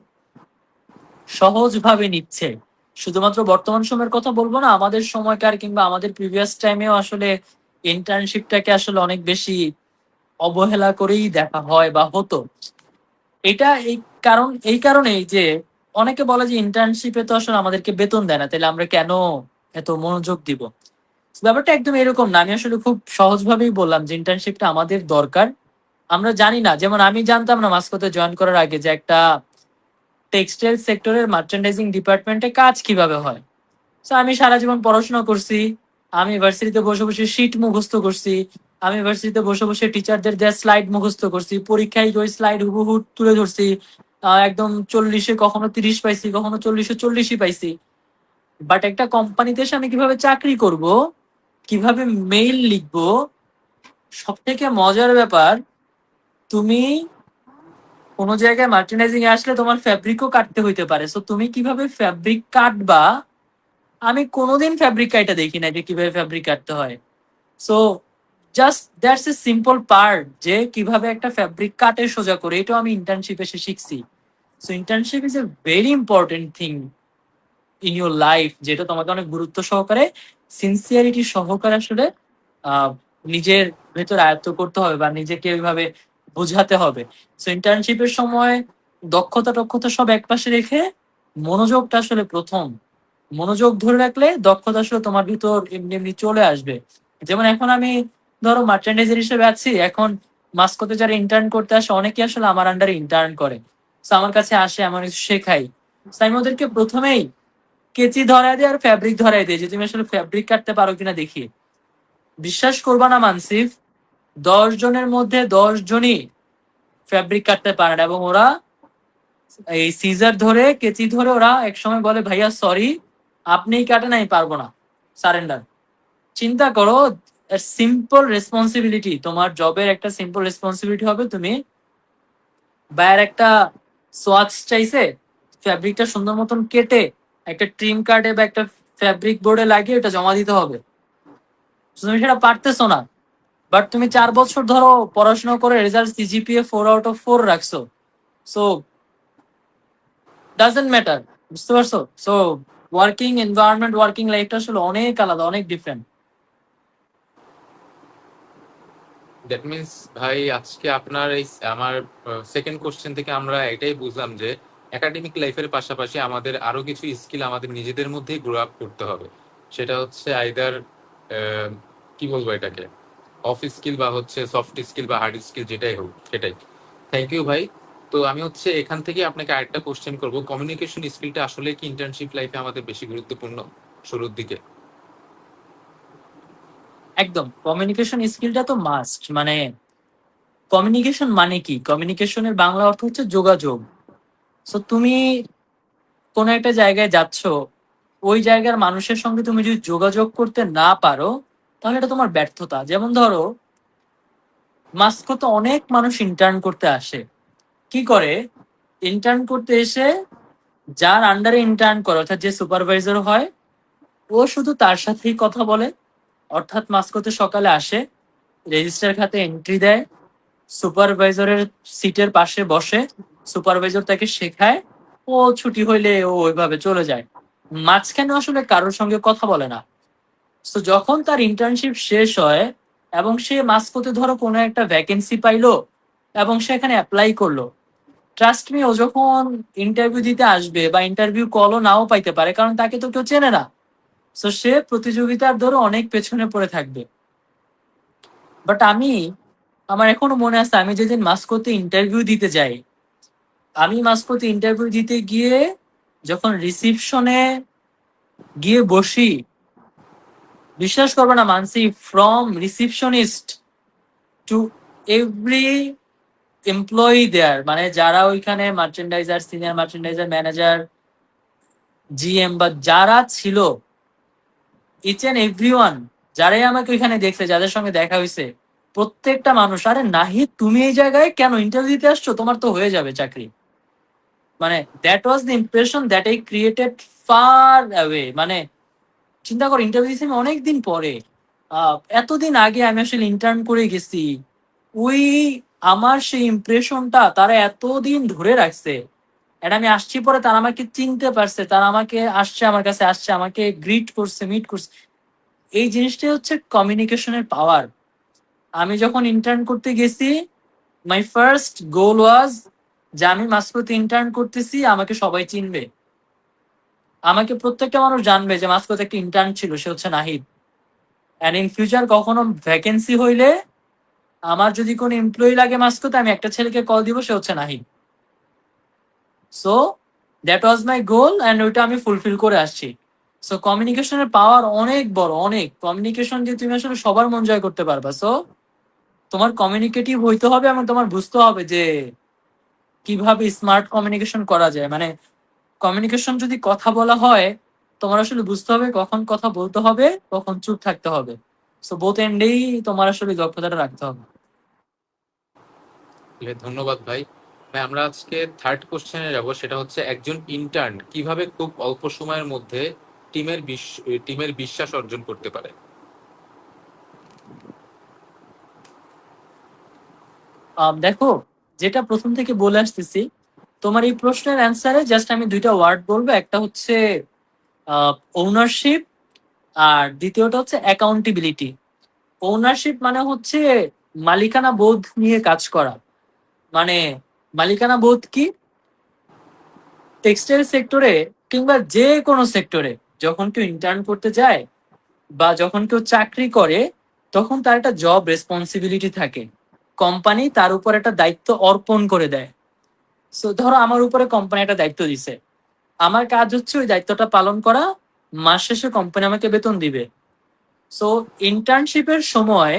[SPEAKER 2] সহজভাবে নিচ্ছে। শুধুমাত্র বর্তমান সময়ের কথা বলবো না, আমাদের সময়কার কিংবা আমাদের প্রিভিয়াস টাইমেও আসলে ইন্টার্নশিপটাকে আসলে অনেক বেশি অবহেলা করেই দেখা হয় বা হতো। এটা এই কারণেই যে অনেকে বলে যে ইন্টার্নশিপে তো আসলে আমাদেরকে বেতন দেয় না, তাহলে আমরা কেন এত মনোযোগ দিব। ব্যাপারটা একদম এরকম না। আমি আসলে খুব সহজভাবেই বললাম যে ইন্টার্নশিপটা আমাদের দরকার। আমরা জানি না, যেমন আমি জানতাম না মাস্কোতে জয়েন করার আগে যে একটা টেক্সটাইল সেক্টরের মার্চেন্ডাইজিং ডিপার্টমেন্টে কাজ কিভাবে হয়। তো আমি সারা জীবন পড়াশোনা করছি, আমি ইউনিভার্সিটিতে বসে বসে শিট মুখস্থ করছি, আমি ইউনিভার্সিটিতে বসে বসে টিচারদের দেওয়া স্লাইড মুখস্থ করছি, পরীক্ষায় ওই স্লাইড হুবহু তুলে ধরছি। একদম 40-এ কখনো 30 পাইছি, কখনো 40-এ 40ই পাইছি। বাট একটা কোম্পানিতে এসে আমি কিভাবে চাকরি করব, কিভাবে মেইল লিখবো, সব থেকে মজার ব্যাপার, তুমি কোনো জায়গায় মার্চেন্ডাইজিং এ আসলে তোমার ফ্যাব্রিকও কাটতে হইতে পারে। সো তুমি কিভাবে ফ্যাব্রিক কাটবা, আমি কোনোদিন ফ্যাব্রিক কাটা দেখি না যে কিভাবে ফ্যাব্রিক কাটতে হয়। So just that's a simple part, যে কিভাবে একটা ফ্যাব্রিক কাটে সোজা করে, এটাও আমি ইন্টার্নশিপ এসে শিখছি। So internship is a very important thing in your life, যেটা তোমাকে অনেক গুরুত্ব সহকারে, সিনসিয়ারিটি সহকারে আসলে আহ, নিজের ভেতর আয়ত্ত করতে হবে বা নিজেকে ওইভাবে বোঝাতে হবে। সো ইন্টার্নশিপের সময় দক্ষতা টক্ষতা সব একপাশে রেখে মনোযোগটা আসলে প্রথম। মনোযোগ ধরে রাখলে দক্ষতা আসলে তোমার ভিতর এমনি এমনি চলে আসবে। যেমন এখন আমি ধরো মার্চেন্ডাইজার হিসেবে আছি, এখন মাস্কোতে যারা ইন্টার্ন করতে আসে অনেকে আসলে আমার আন্ডারে ইন্টার্ন করে। তো আমার কাছে আসে, আমার কিছু শেখাই। তো আমি ওদেরকে প্রথমেই কেচি ধরায় দিই আর ফ্যাব্রিক ধরায় দিই যে তুমি আসলে ফ্যাব্রিক কাটতে পারো কিনা দেখি। বিশ্বাস করবা না মানসিফ, 10 জনের মধ্যে 10 জনই ফ্যাব্রিক কাটতে পারে না, এবং ওরা এই সিজার ধরে কেচি ধরে ওরা একসময় বলে ভাইয়া সরি, আপনিই কাটেন, আমি পারবো না, সারেন্ডার। চিন্তা করো, সিম্পল রেসপন্সিবিলিটি, তোমার জবের একটা সিম্পল রেসপন্সিবিলিটি হবে তুমি বাইরের একটা সোয়াচ চাইছে, ফ্যাব্রিকটা সুন্দর মতন কেটে একটা ট্রিম কার্ডে বা একটা ফ্যাব্রিক বোর্ডে লাগিয়ে ওটা জমা দিতে হবে। তুমি সেটা পারতেছো না, বাট তুমি 4 বছর ধরো পড়াশোনা করে রেজাল্ট সিজিপিএ 4/4 রাখছো। সো ডাজেন্ট ম্যাটার, বুঝতে পারছো? সো ওয়ার্কিং এনভায়রনমেন্ট, ওয়ার্কিং লাইফটা আসলে অনেক আলাদা, অনেক ডিফারেন্ট।
[SPEAKER 1] দ্যাট মিনস ভাই, আজকে আপনার এই আমার সেকেন্ড কোশ্চেন থেকে আমরা এটাই বুঝলাম যে একাডেমিক লাইফের পাশাপাশি আমাদের আরো কিছু স্কিল আমাদের নিজেদের মধ্যেই গ্রো আপ করতে হবে। সেটা হচ্ছে আইদার কি বলবো এটাকে, অফ স্কিল বা হচ্ছে সফট স্কিল বা হার্ড স্কিল, যেটাই হোক সেটাই। থ্যাংক ইউ ভাই। তো আমি হচ্ছে এখান থেকে আপনাকে আরেকটা কোশ্চেন করবো, কমিউনিকেশন স্কিলটা আসলে কি ইন্টার্নশিপ লাইফে আমাদের বেশি গুরুত্বপূর্ণ শুরুর দিকে?
[SPEAKER 2] একদম, কমিউনিকেশন স্কিলটা তো মাস্ট। মানে কমিউনিকেশন মানে কি, কমিউনিকেশনের বাংলা অর্থ হচ্ছে যোগাযোগ। সো তুমি কোনো একটা জায়গায় যাচ্ছ, ওই জায়গার মানুষের সঙ্গে তুমি যদি যোগাযোগ করতে না পারো, তাহলে এটা তোমার ব্যর্থতা। যেমন ধরো মাস্কোতে অনেক মানুষ ইন্টার্ন করতে আসে, কি করে ইন্টার্ন করতে এসে যার আন্ডারে ইন্টার্ন করে, অর্থাৎ যে সুপারভাইজার হয়, ও শুধু তার সাথেই কথা বলে। অর্থাৎ মাস্কোতে সকালে আসে, রেজিস্টার খাতে এন্ট্রি দেয়, সুপারভাইজারের সিটের পাশে বসে, সুপারভাইজার তাকে শেখায়, ও ছুটি হইলে ও ওইভাবে চলে যায়। মাঝখানে আসলে কারোর সঙ্গে কথা বলে না। তো যখন তার ইন্টার্নশিপ শেষ হয় এবং সে মাস্কোতে ধরো কোনো একটা ভ্যাকেন্সি পাইলো এবং সে এখানে অ্যাপ্লাই করলো, ট্রাস্ট মি, ও যখন ইন্টারভিউ দিতে আসবে বা ইন্টারভিউ কলও নাও পাইতে পারে, কারণ তাকে তো কেউ চেনে না। তো সে প্রতিযোগিতার ধরো অনেক পেছনে পড়ে থাকবে। বাট আমার এখনো মনে আছে, আমি যেদিন মাস্কোতে ইন্টারভিউ দিতে যাই, আমি মাস্কোতে ইন্টারভিউ দিতে গিয়ে যখন রিসিপশনে গিয়ে বসি, বিশ্বাস করবে না Mansi, from receptionist to every employee there, মানে যারা ওইখানে merchandiser, senior merchandiser, manager, GM বা যারা ছিল, ইচ এন্ড এভরিওয়ান, যারাই আমাকে ওইখানে দেখছে, যাদের সঙ্গে দেখা হয়েছে, প্রত্যেকটা মানুষ, আরে নাহিদ তুমি এই জায়গায় কেন ইন্টারভিউ দিতে আসছো, তোমার তো হয়ে যাবে চাকরি। মানে that was the impression that I created far away. মানে চিন্তা করো, ইন্টারভিউ দিয়েছি আমি অনেকদিন পরে, এতদিন আগে আমি আসলে ইন্টার্ন করে গেছি। ওই আমার সেই ইমপ্রেশনটা তারা এতদিন ধরে রাখছে। এটা আমি আসছি পরে তারা আমাকে চিনতে পারছে, তারা আমাকে আসছে, আমার কাছে আসছে, আমাকে গ্রিট করছে, মিট করছে। এই জিনিসটাই হচ্ছে কমিউনিকেশনের পাওয়ার। আমি যখন ইন্টার্ন করতে গেছি, মাই ফার্স্ট গোল ওয়াজ যে আমি মাসপ্রোতে ইন্টার্ন করতেছি, আমাকে সবাই চিনবে, আমাকে প্রত্যেকটা মানুষ জানবে যে মাসপ্রোতে একটা ইন্টার্ন ছিল, সে হচ্ছে নাহিদ। অ্যান্ড ইন ফিউচার কখনো ভ্যাকেন্সি হইলে, আমার যদি কোনো এমপ্লয়ি লাগে মাস্কোতে, আমি একটা ছেলেকে কল দিব, সে হচ্ছে Nahid. So that was my goal and ওইটা আমি ফুলফিল করে আসছি। সো কমিউনিকেশনের পাওয়ার অনেক বড়, অনেক। কমিউনিকেশন দিয়ে তুমি আসলে সবার মন জয় করতে পারবা। সো তোমার কমিউনিকেটিভ হইতে হবে এবং তোমার বুঝতে হবে যে কিভাবে স্মার্ট কমিউনিকেশন করা যায়। মানে কমিউনিকেশন যদি কথা বলা হয়, তোমার আসলে বুঝতে হবে কখন কথা বলতে হবে, কখন চুপ থাকতে হবে। সো বোথ এন্ডেই তোমার আসলে দক্ষতাটা রাখতে হবে।
[SPEAKER 1] ধন্যবাদ ভাই। ভাই আমরা আজকে থার্ড কোশ্চেনে যাব, সেটা হচ্ছে একজন ইন্টার্ন কিভাবে খুব অল্প সময়ের মধ্যে টিমের বিশ্বাস অর্জন করতে পারে।
[SPEAKER 2] দেখো, যেটা প্রথম থেকে বলে আসতেছি, তোমার এই প্রশ্নের অ্যান্সারে জাস্ট আমি দুইটা ওয়ার্ড বলবো। একটা হচ্ছে ওনারশিপ, আর দ্বিতীয়টা হচ্ছে অ্যাকাউন্টেবিলিটি। ওনারশিপ মানে হচ্ছে মালিকানা বোধ নিয়ে কাজ করা। মানে মালিকানা বোধ কি? টেক্সটাইল সেক্টরে কিংবা যে কোনো সেক্টরে যখন কেউ ইন্টার্ন করতে যায় বা যখন কেউ চাকরি করে, তখন তার একটা জব রেসপন্সিবিলিটি থাকে। কোম্পানি তার উপর একটা দায়িত্ব অর্পণ করে দেয়। সো ধরো আমার উপরে কোম্পানি একটা দায়িত্ব দিছে, আমার কাজ হচ্ছে ওই দায়িত্বটা পালন করা, মাস শেষে কোম্পানি আমাকে বেতন দিবে। সো ইন্টার্নশিপের সময়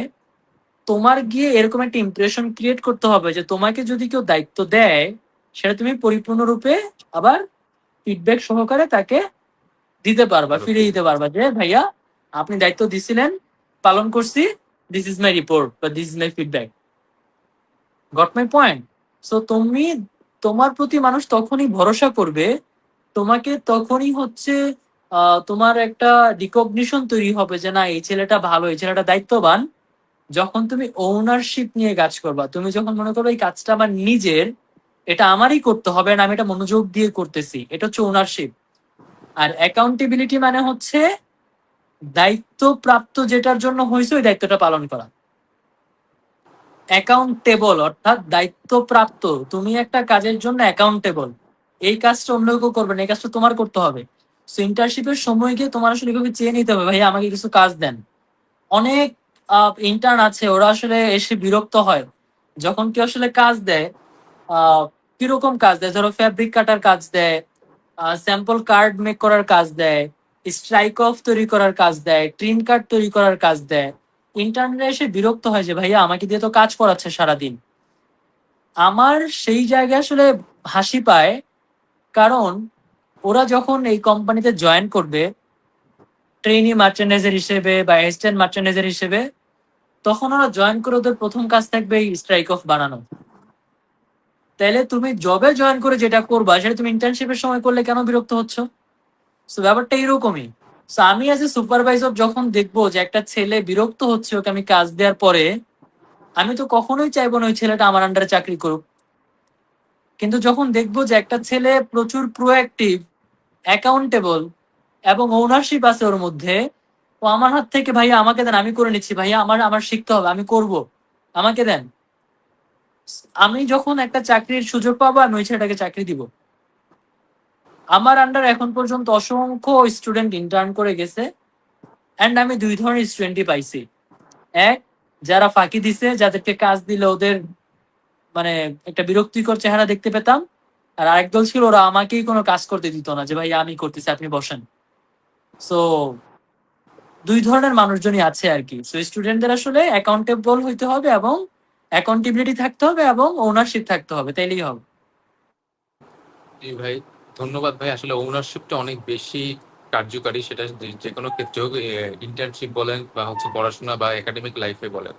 [SPEAKER 2] তোমার গিয়ে এরকম একটা ইমপ্রেশন ক্রিয়েট করতে হবে যে তোমাকে যদি কেউ দায়িত্ব দেয়, সেটা তুমি পরিপূর্ণরূপে আবার ফিডব্যাক সহকারে তাকে দিতে পারবা, ফিরে দিতে পারবা যে ভাইয়া আপনি দায়িত্ব দিছিলেন, পালন করছি, দিস ইজ মাই রিপোর্ট বা this is my feedback. Goat my point? So তুমি, তোমার প্রতি মানুষ তখনই ভরসা করবে, তোমাকে তখনই হচ্ছে তোমার একটা রিকগনিশন তৈরি হবে যে না, এই ছেলেটা ভালো, এই ছেলেটা দায়িত্ববান। যখন তুমি ওনারশিপ নিয়ে কাজ করবা, তুমি যখন মনে করো এই কাজটা আমার নিজের, এটা আমারই করতে হবে না, আমি এটা মনোযোগ দিয়ে করতেছি, এটা হচ্ছে ওনারশিপ। আর অ্যাকাউন্টেবিলিটি মানে হচ্ছে দায়িত্ব প্রাপ্ত যেটার জন্য হয়েছে ওই দায়িত্বটা পালন করা। অ্যাকাউন্টেবল অর্থাৎ দায়িত্বপ্রাপ্ত, তুমি একটা কাজের জন্য অ্যাকাউন্টেবল। এই কাজটা অন্য কেউ করবে না, এই কাজটা তোমার করতে হবে। সো ইন্টার্নশিপের সময় গিয়ে তোমার আসলে এভাবে চেয়ে নিতে হবে, ভাই আমাকে কিছু কাজ দেন। অনেক ইন্টার্ন আছে, ওরা আসলে এসে বিরক্ত হয় যখন কেউ আসলে কাজ দেয়। আহ কিরকম কাজ দেয়? ধরো ফ্যাব্রিক কাটার কাজ দেয়, স্যাম্পল কার্ড মেক করার কাজ দেয়, স্ট্রাইক অফ তৈরি করার কাজ দেয়, ট্রিন কার্ড তৈরি করার কাজ দেয়। ইন্টার্নরা এসে বিরক্ত হয় যে ভাইয়া আমাকে দিয়ে তো কাজ করাচ্ছে সারাদিন। আমার সেই জায়গায় আসলে হাসি পায়, কারণ ওরা যখন এই কোম্পানিতে জয়েন করবে ট্রেনি মার্চেন্ডাইজার হিসেবে বা অ্যাসিস্ট্যান্ট মার্চেন্ডাইজার হিসেবে, তখন ওরা জয়েন করে ওদের প্রথম কাজ থাকবে এই স্ট্রাইক অফ বানানো। তাহলে তুমি জবে জয়েন করে যেটা করবা সেটা তুমি ইন্টার্নশিপের সময় করলে কেন বিরক্ত হচ্ছ? সো ব্যাপারটা এরকমই। সো আমি অ্যাজ এ সুপারভাইজার যখন দেখবো যে একটা ছেলে বিরক্ত হচ্ছে ওকে আমি কাজ দেওয়ার পরে, আমি তো কখনোই চাইবো না ওই ছেলেটা আমার আন্ডারে চাকরি করুক। কিন্তু যখন দেখবো যে একটা ছেলে প্রচুর প্রোঅ্যাক্টিভ, অ্যাকাউন্টেবল এবং ওনারশিপ আছে ওর মধ্যে, ও আমার হাত থেকে ভাইয়া আমাকে দেন, আমি করে নিচ্ছি, ভাইয়া আমার আমার শিখতে হবে, আমি করব, আমাকে দেন, আমি যখন একটা চাকরির সুযোগ পাবো আমি ওই ছেলেটাকে চাকরি দিব। আমার আন্ডার এখন পর্যন্ত অসংখ্য স্টুডেন্ট ইন্টার্ন করে গেছে, অ্যান্ড আমি দুই ধরনের স্টুডেন্টই পাইছি। এক, যারা ফাঁকি দিছে, যাদেরকে কাজ দিলে ওদের মানে একটা বিরক্তিকর চেহারা দেখতে পেতাম। আর আরেক দল ছিল, ওরা আমাকেই কোনো কাজ করতে দিত না, যে ভাই আমি করতেছি আপনি বসেন। সো দুই ধরনের মানুষজনই আছে আর কি। সো স্টুডেন্টদের আসলে অ্যাকাউন্টেবল হইতে হবে এবং অ্যাকাউন্টেবিলিটি থাকতে হবে এবং ওনারশিপ থাকতে হবে, তাইলেই হবে।
[SPEAKER 1] জি ভাই, ধন্যবাদ ভাই। আসলে ওনারশিপটা অনেক বেশি কার্যকারী, সেটা যে কোনো ক্ষেত্রে হোক, ইন্টার্নশিপ বলেন বা হচ্ছে পড়াশোনা বা একাডেমিক লাইফে বলেন।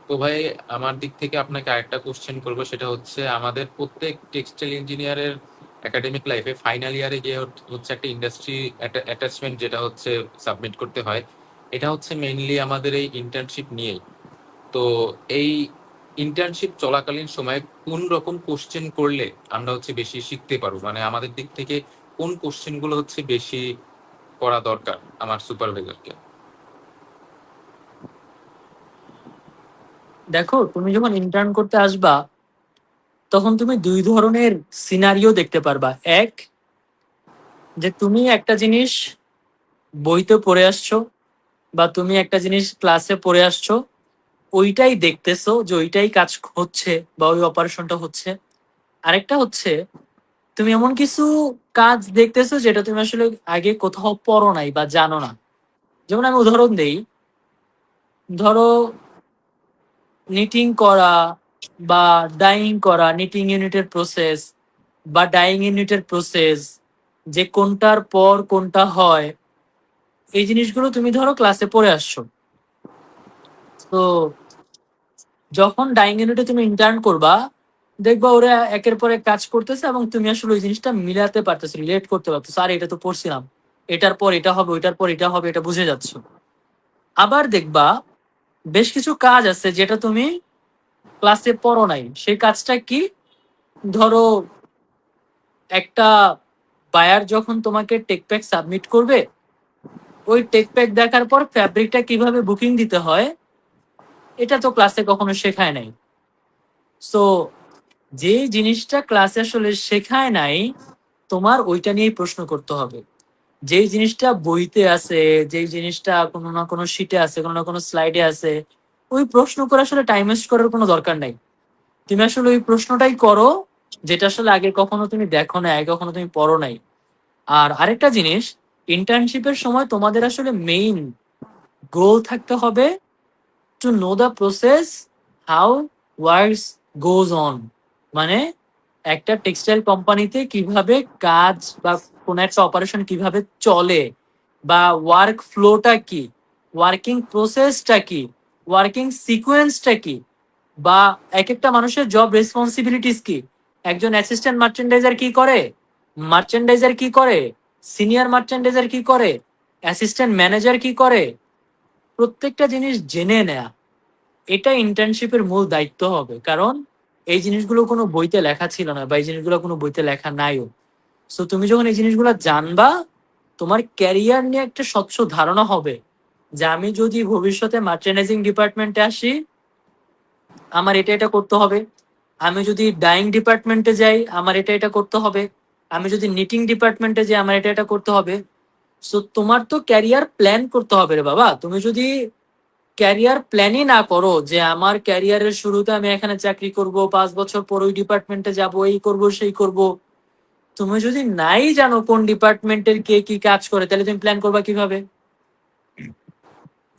[SPEAKER 1] তো ভাই, আমার দিক থেকে আপনাকে আরেকটা কোশ্চেন করবো, সেটা হচ্ছে আমাদের প্রত্যেক টেক্সটাইল ইঞ্জিনিয়ারের একাডেমিক লাইফে ফাইনাল ইয়ারে গিয়ে হচ্ছে একটা ইন্ডাস্ট্রি অ্যাটাচমেন্ট যেটা হচ্ছে সাবমিট করতে হয়। এটা হচ্ছে মেইনলি আমাদের এই ইন্টার্নশিপ নিয়েই। তো এই ইন্টার্নশিপ চলাকালীন সময়ে কোন রকম কোশ্চেন করলে আমরা হচ্ছে বেশি শিখতে পারবো, মানে আমাদের দিক থেকে কোন কোশ্চেন গুলো হচ্ছে বেশি করা দরকার আমার সুপারভাইজারকে?
[SPEAKER 2] দেখো, তুমি যখন ইন্টার্ন করতে আসবা তখন তুমি দুই ধরনের সিনারিও দেখতে পারবা। এক, যে তুমি একটা জিনিস বইতে পড়ে আসছো বা তুমি একটা জিনিস ক্লাসে পড়ে আসছো, ওইটাই দেখতেছো যে ওইটাই কাজ হচ্ছে বা ওই অপারেশনটা হচ্ছে। আরেকটা হচ্ছে তুমি এমন কিছু কাজ দেখতেছো যেটা তুমি আসলে আগে কোথাও পড়ো নাই বা জানো না। যেমন আমি উদাহরণ দেই, ধরো নিটিং করা বা ডাইং করা, নিটিং ইউনিটের প্রসেস বা ডাইং ইউনিটের প্রসেস, যে কোনটার পর কোনটা হয়, এই জিনিসগুলো তুমি ধরো ক্লাসে পড়ে আসছো। তো যখন ডাইং ইউনিটে তুমি ইন্টার্ন করবা, দেখবা ওরা একের পর এক কাজ করতেছে এবং তুমি আসলে ওই জিনিসটা মিলাতে পারতেছো, রিলেট করতে পারতেছো, আর এটা তো পড়ছিলাম, এটার পর এটা হবে, ওইটার পর এটা হবে, এটা বুঝে যাচ্ছ। আবার দেখবা বেশ কিছু কাজ আছে যেটা তুমি ক্লাসে পড়ো নাই। সেই কাজটা কি? ধরো একটা বায়ার যখন তোমাকে টেক প্যাক সাবমিট করবে, ওই টেক প্যাক দেখার পর ফ্যাব্রিকটা কিভাবে বুকিং দিতে হয়, এটা তো ক্লাসে কখনো শেখায় নাই। সো যে জিনিসটা ক্লাসে আসলে শেখায় নাই, তোমার ওইটা নিয়েই প্রশ্ন করতে হবে। যেই জিনিসটা বইতে আছে, যেই জিনিসটা কোনো না কোনো শিটে আছে, কোনো না কোনো স্লাইডে আছে, ওই প্রশ্ন করে আসলে টাইম ওয়েস্ট করার কোনো দরকার নাই। তুমি আসলে ওই প্রশ্নটাই করো যেটা আসলে আগে কখনো তুমি দেখো নাই, আগে কখনো তুমি পড়ো নাই। আর আরেকটা জিনিস, ইন্টার্নশিপের সময় তোমাদের আসলে মেইন গোল থাকতে হবে to know the process, how works goes on. মানে একটা টেক্সটাইল কোম্পানিতে কিভাবে কাজ বা কোন একটা অপারেশন কিভাবে চলে, বা ওয়ার্ক ফ্লোটা কি, ওয়ার্কিং প্রসেসটা কি, ওয়ার্কিং সিকোয়েন্সটা কি, বা এক একটা মানুষের জব রেসপন্সিবিলিটিস কি। একজন অ্যাসিস্ট্যান্ট মার্চেন্ডাইজার কি করে, মার্চেন্ডাইজার কি করে, সিনিয়র মার্চেন্ডাইজার কি করে, অ্যাসিস্ট্যান্ট ম্যানেজার কি করে, প্রত্যেকটা জিনিস জেনে নেয়া, এটা ইন্টার্নশিপের মূল দায়িত্ব হবে। কারণ এই জিনিসগুলো কোনো বইতে লেখা ছিল না বা এই জিনিসগুলো কোনো বইতে লেখা নাইও। সো তুমি যখন এই জিনিসগুলো জানবা, তোমার ক্যারিয়ার নিয়ে একটা স্বচ্ছ ধারণা হবে যে আমি যদি ভবিষ্যতে মার্চেন্ডাইজিং ডিপার্টমেন্টে আসি, আমার এটা এটা করতে হবে। আমি যদি ডাইং ডিপার্টমেন্টে যাই, আমার এটা এটা করতে হবে। আমি যদি নিটিং ডিপার্টমেন্টে যাই, আমার এটা এটা করতে হবে। সো তোমার তো ক্যারিয়ার প্ল্যান করতে হবে রে বাবা। তুমি যদি ক্যারিয়ার প্ল্যানই না করো যে আমার ক্যারিয়ারের শুরুতে আমি এখানে চাকরি করব, 5 বছর পর ওই ডিপার্টমেন্টে যাব, এই করব সেই করব, তুমি যদি নাই জানো কোন ডিপার্টমেন্টের কে কি কাজ করে, তাহলে তুমি প্ল্যান করবা কিভাবে?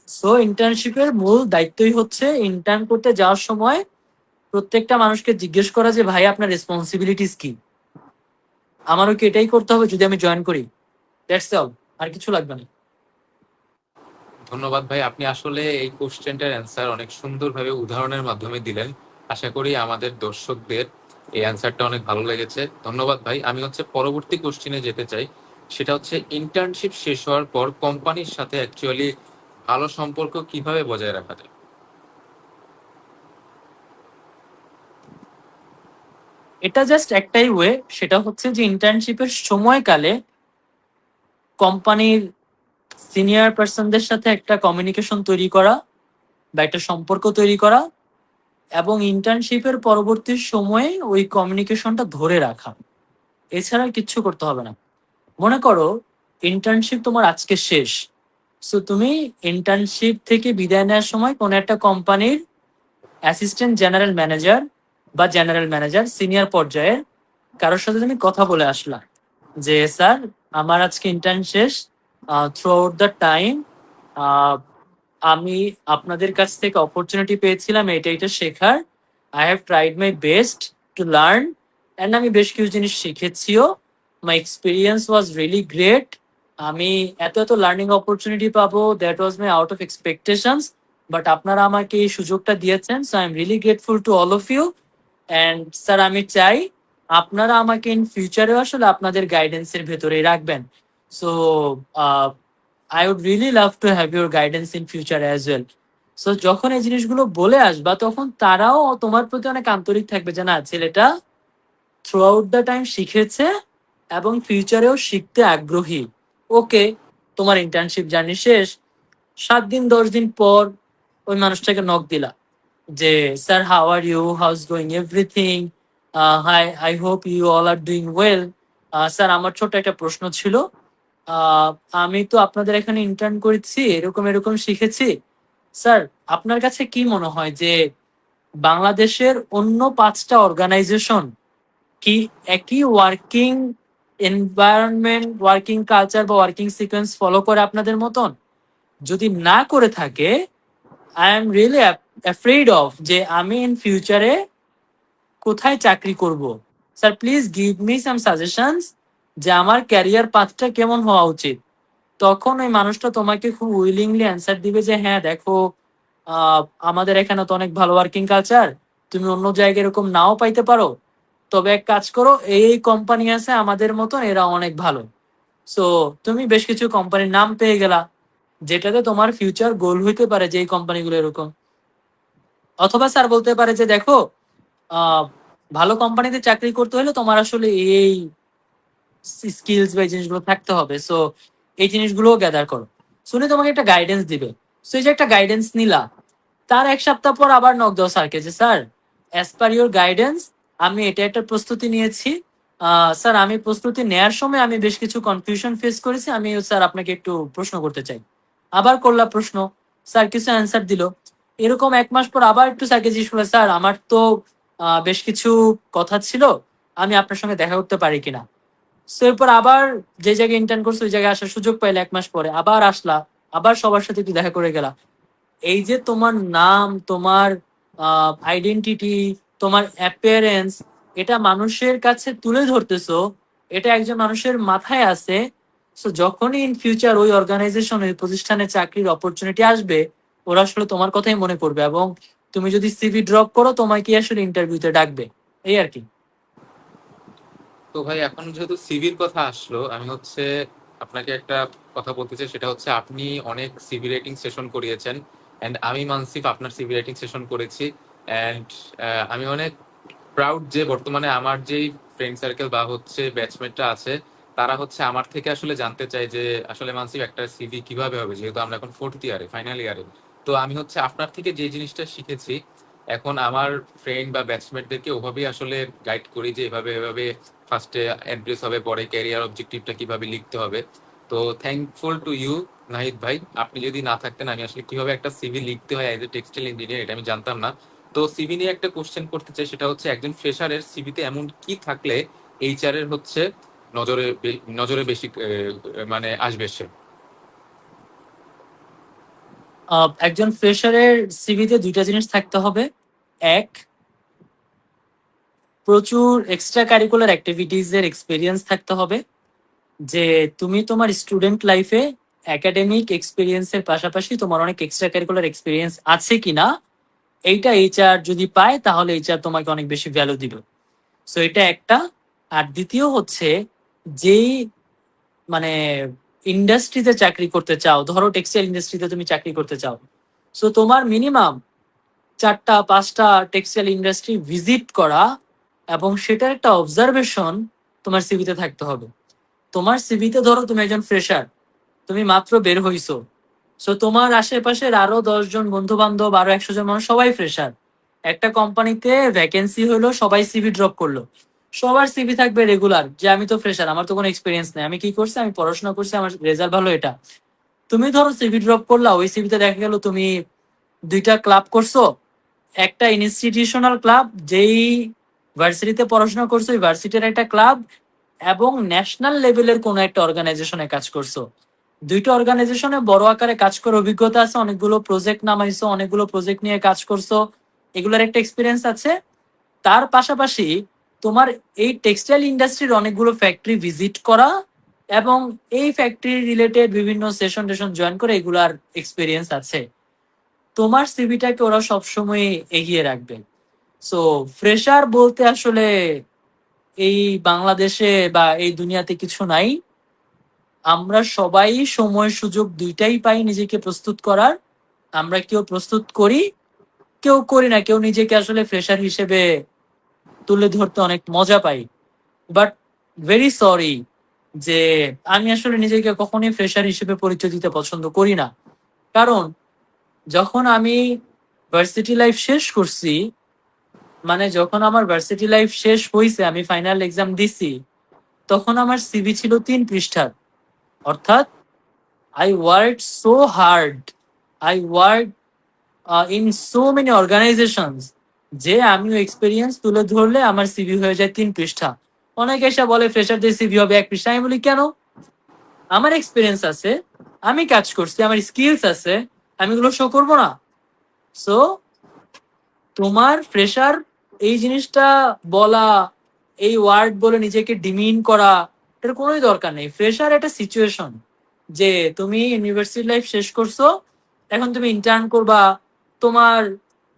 [SPEAKER 2] সো ইন্টার্নশিপের মূল দায়িত্বই হচ্ছে ইন্টার্ন করতে যাওয়ার সময় প্রত্যেকটা মানুষকে জিজ্ঞেস করা যে ভাই আপনার রেসপন্সিবিলিটিস কি, আমারও কি এটাই করতে হবে যদি আমি জয়েন করি? দ্যাটস অল, আর কিছু লাগবে না।
[SPEAKER 1] ধন্যবাদ ভাই, আপনি আসলে এই কোশ্চেনটার অ্যান্সার অনেক সুন্দরভাবে উদাহরণের মাধ্যমে দিলেন। আশা করি আমাদের দর্শকদের এই অ্যান্সারটা অনেক ভালো লেগেছে। ধন্যবাদ ভাই। আমি হচ্ছে পরবর্তী কোশ্চেনে যেতে চাই, সেটা হচ্ছে ইন্টার্নশিপ শেষ হওয়ার পর কোম্পানির সাথে অ্যাকচুয়ালি ভালো সম্পর্ক কিভাবে বজায় রাখা যায়?
[SPEAKER 2] এটা জাস্ট একটাই ওয়ে, সেটা হচ্ছে যে ইন্টার্নশিপের সময়কালে কোম্পানির সিনিয়র পার্সনদের সাথে একটা কমিউনিকেশন তৈরি করা বা একটা সম্পর্ক তৈরি করা, এবং ইন্টার্নশিপের পরবর্তী সময়ে ওই কমিউনিকেশনটা ধরে রাখা। এছাড়া আর কিচ্ছু করতে হবে না। মনে করো ইন্টার্নশিপ তোমার আজকে শেষ। সো তুমি ইন্টার্নশিপ থেকে বিদায় নেওয়ার সময় কোনো একটা কোম্পানির অ্যাসিস্ট্যান্ট জেনারেল ম্যানেজার বা জেনারেল ম্যানেজার সিনিয়র পর্যায়ের কারোর সাথে তুমি কথা বলে আসলা যে স্যার, আমার আজকে ইন্টার্ন শেষ। থ্রু আউট দ্য টাইম আমি আপনাদের কাছ থেকে অপরচুনিটি পেয়েছিলাম এটা এটা শেখার। I have tried my best to learn, and আমি বেশ কিছু জিনিস শিখেছিও। My experience was really great. আমি এত এত লার্নিং অপরচুনিটি পাবো, that was my out of expectations. But আপনারা আমাকে এই সুযোগটা দিয়েছেন, so I am really grateful to all of you. And sir, আমি চাই আপনারা আমাকে ইন ফিউচারেও আসলে আপনাদের গাইডেন্সের ভেতরেই রাখবেন। So I would really love to have your guidance in future as well. So যখন এই জিনিসগুলো বলে আসবা, তখন তারাও তোমার প্রতি অনেক আন্তরিক থাকবে যে না, ছেলেটা থ্রু আউট দ্য টাইম শিখেছে এবং ফিউচারেও শিখতে আগ্রহী। ওকে, তোমার ইন্টার্নশিপ জার্নি শেষ, 7 দিন 10 দিন পর ওই মানুষটাকে নক দিলা যে sir, how are you, how is going everything, hi, I hope you all are doing well. Sir, আমার ছোট্ট একটা প্রশ্ন ছিল। আহ, আমি তো আপনাদের এখানে ইন্টার্ন করেছি, এরকম এরকম শিখেছি। স্যার, আপনার কাছে কি মনে হয় যে বাংলাদেশের অন্য 5টা অর্গানাইজেশন কি একই ওয়ার্কিং এনভায়রনমেন্ট, ওয়ার্কিং কালচার বা ওয়ার্কিং সিকোয়েন্স ফলো করে আপনাদের মতন? যদি না করে থাকে, I am really afraid of যে আমি ইন ফিউচারে কোথায় চাকরি করব। Sir, please give me some suggestions যে আমার ক্যারিয়ার পাথটা কেমন হওয়া উচিত। তখন ওই মানুষটা তোমাকে খুব উইলিংলি অ্যান্সার দিবে যে হ্যাঁ দেখো, আহ, আমাদের এখানে তো অনেক ভালো ওয়ার্কিং কালচার, তুমি অন্য জায়গায় এরকম নাও পাইতে পারো, তবে এক কাজ করো, এই কোম্পানি আছে আমাদের মতন, এরা অনেক ভালো। সো তুমি বেশ কিছু কোম্পানির নাম পেয়ে গেলা, যেটাতে তোমার ফিউচার গোল হইতে পারে যে এই কোম্পানিগুলো এরকম। অথবা স্যার বলতে পারে যে দেখো, আহ, ভালো কোম্পানিতে চাকরি করতে হলে তোমার আসলে এই স্কিলস বা এই জিনিসগুলো থাকতে হবে। সো এই জিনিসগুলোও গ্যাদার করো। শুনে তোমাকে একটা গাইডেন্স দিবে। সো এই যে একটা গাইডেন্স নিলা, তার 1 সপ্তাহ পর আবার নক দাও স্যারকে যে sir, as per your guidance আমি এটা একটা প্রস্তুতি নিয়েছি। স্যার, আমি প্রস্তুতি নেয়ার সময় আমি বেশ কিছু কনফিউশন ফেস করেছি, আমি স্যার আপনাকে একটু প্রশ্ন করতে চাই। আবার করলা প্রশ্ন, স্যার কিছু অ্যান্সার দিল। এরকম 1 মাস পর আবার একটু স্যারকে জিজ্ঞেস করলো, স্যার আমার তো বেশ কিছু কথা ছিল, আমি আপনার সঙ্গে দেখা করতে পারি কিনা। সো এরপর আবার যে জায়গায় ইন্টার্ন করছো ওই জায়গায় আসার সুযোগ পাইলে 1 মাস পরে আবার আসলা, আবার সবার সাথে একটু দেখা করে গেলা। এই যে তোমার নাম, তোমার আইডেন্টিটি, তোমার অ্যাপিয়ারেন্স, এটা মানুষের কাছে তুলে ধরতেছো, এটা একজন মানুষের মাথায় আছে। সো যখনই ইন ফিউচার ওই অর্গানাইজেশন, ওই প্রতিষ্ঠানে চাকরির অপরচুনিটি আসবে, ওরা আসলে তোমার কথাই মনে করবে, এবং তুমি যদি সিভি ড্রপ করো তোমাকে আসলে ইন্টারভিউতে ডাকবে, এই আর কি।
[SPEAKER 1] তো ভাই, এখন যেহেতু সিভির কথা আসলো, আমি হচ্ছে আপনাকে একটা কথা বলতে চাই। সেটা হচ্ছে আপনি অনেক সিভি রাইটিং সেশন করিয়েছেন, অ্যান্ড আমি মানসিফ আপনার সিভি রাইটিং সেশন করেছি। অ্যান্ড আমি অনেক প্রাউড যে বর্তমানে আমার যেই ফ্রেন্ড সার্কেল বা হচ্ছে ব্যাচমেটরা আছে, তারা হচ্ছে আমার থেকে আসলে জানতে চায় যে আসলে মানসিফ একটা সিভি কিভাবে হবে, যেহেতু আমরা এখন 4th ইয়ারে, ফাইনাল ইয়ারে। তো আমি হচ্ছে আপনার থেকে যে জিনিসটা শিখেছি, এখন আমার ফ্রেন্ড বা ব্যাচমেটদেরকে ওভাবেই আসলে গাইড করি যে এভাবে এভাবে ফার্স্টে অ্যাড্রেস হবে, পরে ক্যারিয়ার অবজেক্টিভটা কিভাবে লিখতে হবে। তো থ্যাঙ্কফুল টু ইউ নাহিদ ভাই, আপনি যদি না থাকতেন আমি আসলে কিভাবে একটা সিভি লিখতে হয় অ্যাজ এ টেক্সটাইল ইঞ্জিনিয়ার এটা আমি জানতাম না। তো সিভি নিয়ে একটা কোশ্চেন করতে চাই, সেটা হচ্ছে একজন ফ্রেশারের সিভিতে এমন কি থাকলে এইচআর এর হচ্ছে নজরে বেশি মানে আসবে সে।
[SPEAKER 2] একজন ফ্রেশারের সিভিতে 2টা জিনিস থাকতে হবে। এক, প্রচুর এক্সট্রা কারিকুলার অ্যাক্টিভিটিজ এর এক্সপিরিয়েন্স থাকতে হবে, যে তুমি তোমার স্টুডেন্ট লাইফে একাডেমিক এক্সপিরিয়েন্সের পাশাপাশি তোমার অনেক এক্সট্রা কারিকুলার এক্সপিরিয়েন্স আছে কিনা, এইটা এইচআর যদি পায় তাহলে এইচআর তোমাকে অনেক বেশি ভ্যালু দিবে। সো এটা একটা। আর দ্বিতীয় হচ্ছে, যেই মানে ইন্ডাস্ট্রিতে চাকরি করতে চাও, ধরো টেক্সটাইল ইন্ডাস্ট্রিতে তুমি চাকরি করতে চাও, সো তোমার মিনিমাম 4টা 5টা টেক্সটাইল ইন্ডাস্ট্রি ভিজিট করা এবং সেটার একটা অবজারভেশন তোমার সিভিতে থাকতে হবে। তোমার সিভিতে ধরো তুমি একজন ফ্রেশার, তুমি মাত্র বের হইছো, সো তোমার আশেপাশের আরো 10 জন বন্ধু বান্ধব, আরো 100 জন মানুষ সবাই ফ্রেশার। একটা কোম্পানিতে ভ্যাকেন্সি হলো, সবাই সিভি ড্রপ করলো, সবার সিভি থাকবে রেগুলার যে আমি তো ফ্রেশার, আমার তো কোনো এক্সপিরিয়েন্স নেই, আমি কি করছি, আমি পড়াশোনা করছি, আমার রেজাল্ট ভালো এটা। তুমি ধরো সিভি ড্রপ করলা, ওই সিভিতে দেখা গেল তুমি 2টা ক্লাব করছো, একটা ইনস্টিটিউশনাল ক্লাব, যেই ভার্সিটিতে পড়াশোনা করছো ওই ভার্সিটির একটা ক্লাব, এবং ন্যাশনাল লেভেলের কোনো একটা অর্গানাইজেশনে কাজ করছো। 2টা অর্গানাইজেশনে বড় আকারে কাজ করার অভিজ্ঞতা আছে, অনেকগুলো প্রজেক্ট নামাইছো, অনেকগুলো প্রজেক্ট নিয়ে কাজ করছো, এগুলোর একটা এক্সপিরিয়েন্স আছে। তার পাশাপাশি তোমার এই টেক্সটাইল ইন্ডাস্ট্রির অনেকগুলো ফ্যাক্টরি ভিজিট করা এবং এই ফ্যাক্টরি রিলেটেড বিভিন্ন সেশন টেশন জয়েন করে এগুলার এক্সপিরিয়েন্স আছে, তোমার সিভিটাকে ওরা সবসময় এগিয়ে রাখবে। সো ফ্রেশার বলতে আসলে এই বাংলাদেশে বা এই দুনিয়াতে কিছু নাই। আমরা সবাই সময় সুযোগ দুইটাই পাই নিজেকে প্রস্তুত করার। আমরা কেউ প্রস্তুত করি, কেউ করি না, কেউ নিজেকে আসলে ফ্রেশার হিসেবে তুলে ধরতে অনেক মজা পাই। বাট ভেরি সরি যে আমি আসলে নিজেকে কখনোই ফ্রেশার হিসেবে পরিচয় দিতে পছন্দ করি না। কারণ যখন আমি ভার্সিটি লাইফ শেষ করছি, মানে যখন আমার ভার্সিটি লাইফ শেষ হয়েছে, আমি ফাইনাল এক্সাম দিছি, তখন আমার সিভি ছিল 3 পৃষ্ঠার। অর্থাৎ I work so hard, I work in so many organisations, যে আমিও এক্সপিরিয়েন্স তুলে ধরলে আমার সিভি হয়ে যায় 3 পৃষ্ঠা। অনেকে এসে বলে ফ্রেশারদের সিভি হবে 1 পৃষ্ঠা। আমি বলি কেন? আমার এক্সপিরিয়েন্স আছে, আমি কাজ করছি, আমার স্কিলস আছে, আমি এগুলো শো করবো না? সো তোমার ফ্রেশার এই জিনিসটা বলা, এই ওয়ার্ড বলে নিজেকে ডিমিন করা, এটার কোনোই দরকার নেই। ফ্রেশার একটা সিচুয়েশন যে তুমি ইউনিভার্সিটি লাইফ শেষ করছো, এখন তুমি ইন্টার্ন করবা। তোমার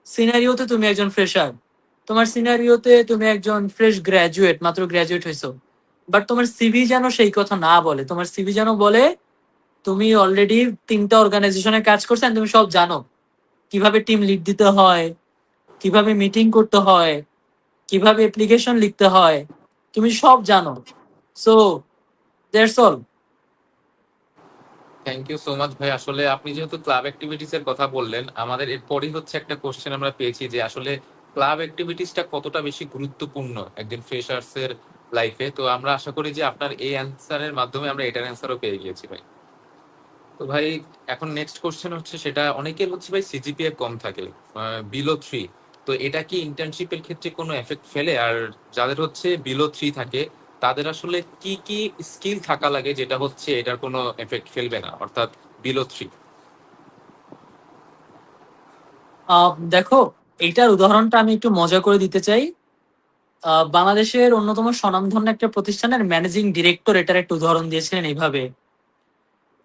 [SPEAKER 2] সিনারিওতে তুমি একজন ফ্রেশার, তোমার সিনারিওতে তুমি একজন ফ্রেশ গ্র্যাজুয়েট, মাত্র গ্র্যাজুয়েট হয়েছো। বাট তোমার সিভি যেন সেই কথা না বলে, তোমার সিভি যেন বলে তুমি অলরেডি 3টা অর্গানাইজেশনে কাজ করছো and তুমি সব জানো, কিভাবে টিম লিড দিতে হয়, কিভাবে মিটিং করতে হয়, কিভাবে অ্যাপ্লিকেশন লিখতে হয়, তুমি সব জানো। So that's all.
[SPEAKER 1] Thank you so much ভাই। আসলে আপনি যেহেতু ক্লাব অ্যাক্টিভিটিস এর কথা বললেন, আমাদের এরপরই হচ্ছে একটা কোশ্চেন আমরা পেয়েছি যে আসলে ক্লাব অ্যাক্টিভিটিসটা কতটা বেশি গুরুত্বপূর্ণ একজন ফ্রেশার্স এর লাইফে। তো আমরা আশা করি যে আপনার এই অ্যান্সারের মাধ্যমে আমরা এটার অ্যান্সারও পেয়ে গিয়েছি ভাই। তো ভাই এখন নেক্সট কোশ্চেন হচ্ছে, সেটা অনেকের হচ্ছে ভাই সিজিপিএ কম থাকে, বিলো 3। তো এটা কি ইন্টার্নশিপের ক্ষেত্রে কোনো এফেক্ট ফেলে? আর যাদের হচ্ছে বিলো 3 থাকে, তাদের আসলে কি কি স্কিল থাকা লাগে যেটা হচ্ছে এটার কোনো এফেক্ট ফেলবে না, অর্থাৎ বিলো 3?
[SPEAKER 2] দেখো, এইটার উদাহরণটা আমি একটু মজা করে দিতে চাই। বাংলাদেশের অন্যতম স্বনামধন্য একটা প্রতিষ্ঠানের ম্যানেজিং ডিরেক্টর এটার একটা উদাহরণ দিয়েছিলেন এইভাবে,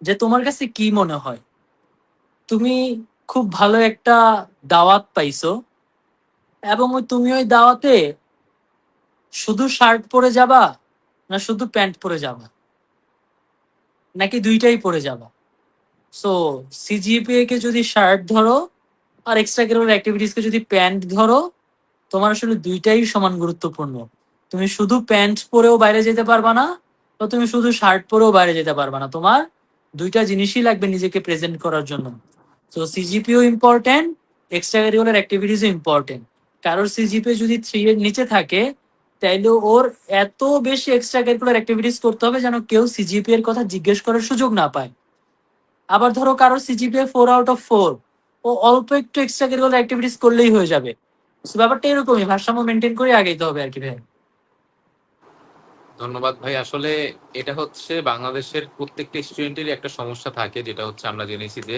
[SPEAKER 2] যে তোমার কাছে কি মনে হয়, তুমি খুব ভালো একটা দাওয়াত পাইছো এবং তুমি ওই দাওয়াতে শুধু শার্ট পরে যাবা, না শুধু প্যান্ট পরে যাবা, নাকি দুইটাই পরে যাবা? সো সিজিপিএ কে যদি শার্ট ধরো আর এক্সট্রা কারিকুলার অ্যাক্টিভিটিস কে যদি প্যান্ট ধরো, তোমার আসলে দুইটাই সমান গুরুত্বপূর্ণ। তুমি শুধু প্যান্ট পরেও বাইরে যেতে পারবা না, বা তুমি শুধু শার্ট পরেও বাইরে যেতে পারবা না। তোমার দুইটা জিনিসই লাগবে নিজেকে প্রেজেন্ট করার জন্য। তো সিজিপিও ইম্পর্টেন্ট, এক্সট্রা কারিকুলার অ্যাক্টিভিটিসও ইম্পর্টেন্ট। কারোর সিজিপিএ যদি 3 এর নিচে থাকে, তাইলে ওর এত বেশি এক্সট্রা কারিকুলার অ্যাক্টিভিটিস করতে হবে যেন কেউ সিজিপিএ এর কথা জিজ্ঞেস করার সুযোগ না পায়। আবার ধরো কারোর সিজিপিএ 4/4, ও অল্প একটু এক্সট্রা কারিকুলার অ্যাক্টিভিটিস করলেই হয়ে যাবে। So, ব্যাপারটা এরকমই, ভারসাম্য মেনটেন করে আগাইতে হবে আর কি ভাই।
[SPEAKER 1] ধন্যবাদ ভাই। আসলে এটা হচ্ছে বাংলাদেশের প্রত্যেকটা স্টুডেন্টেরই একটা সমস্যা থাকে, যেটা হচ্ছে আমরা জেনেছি যে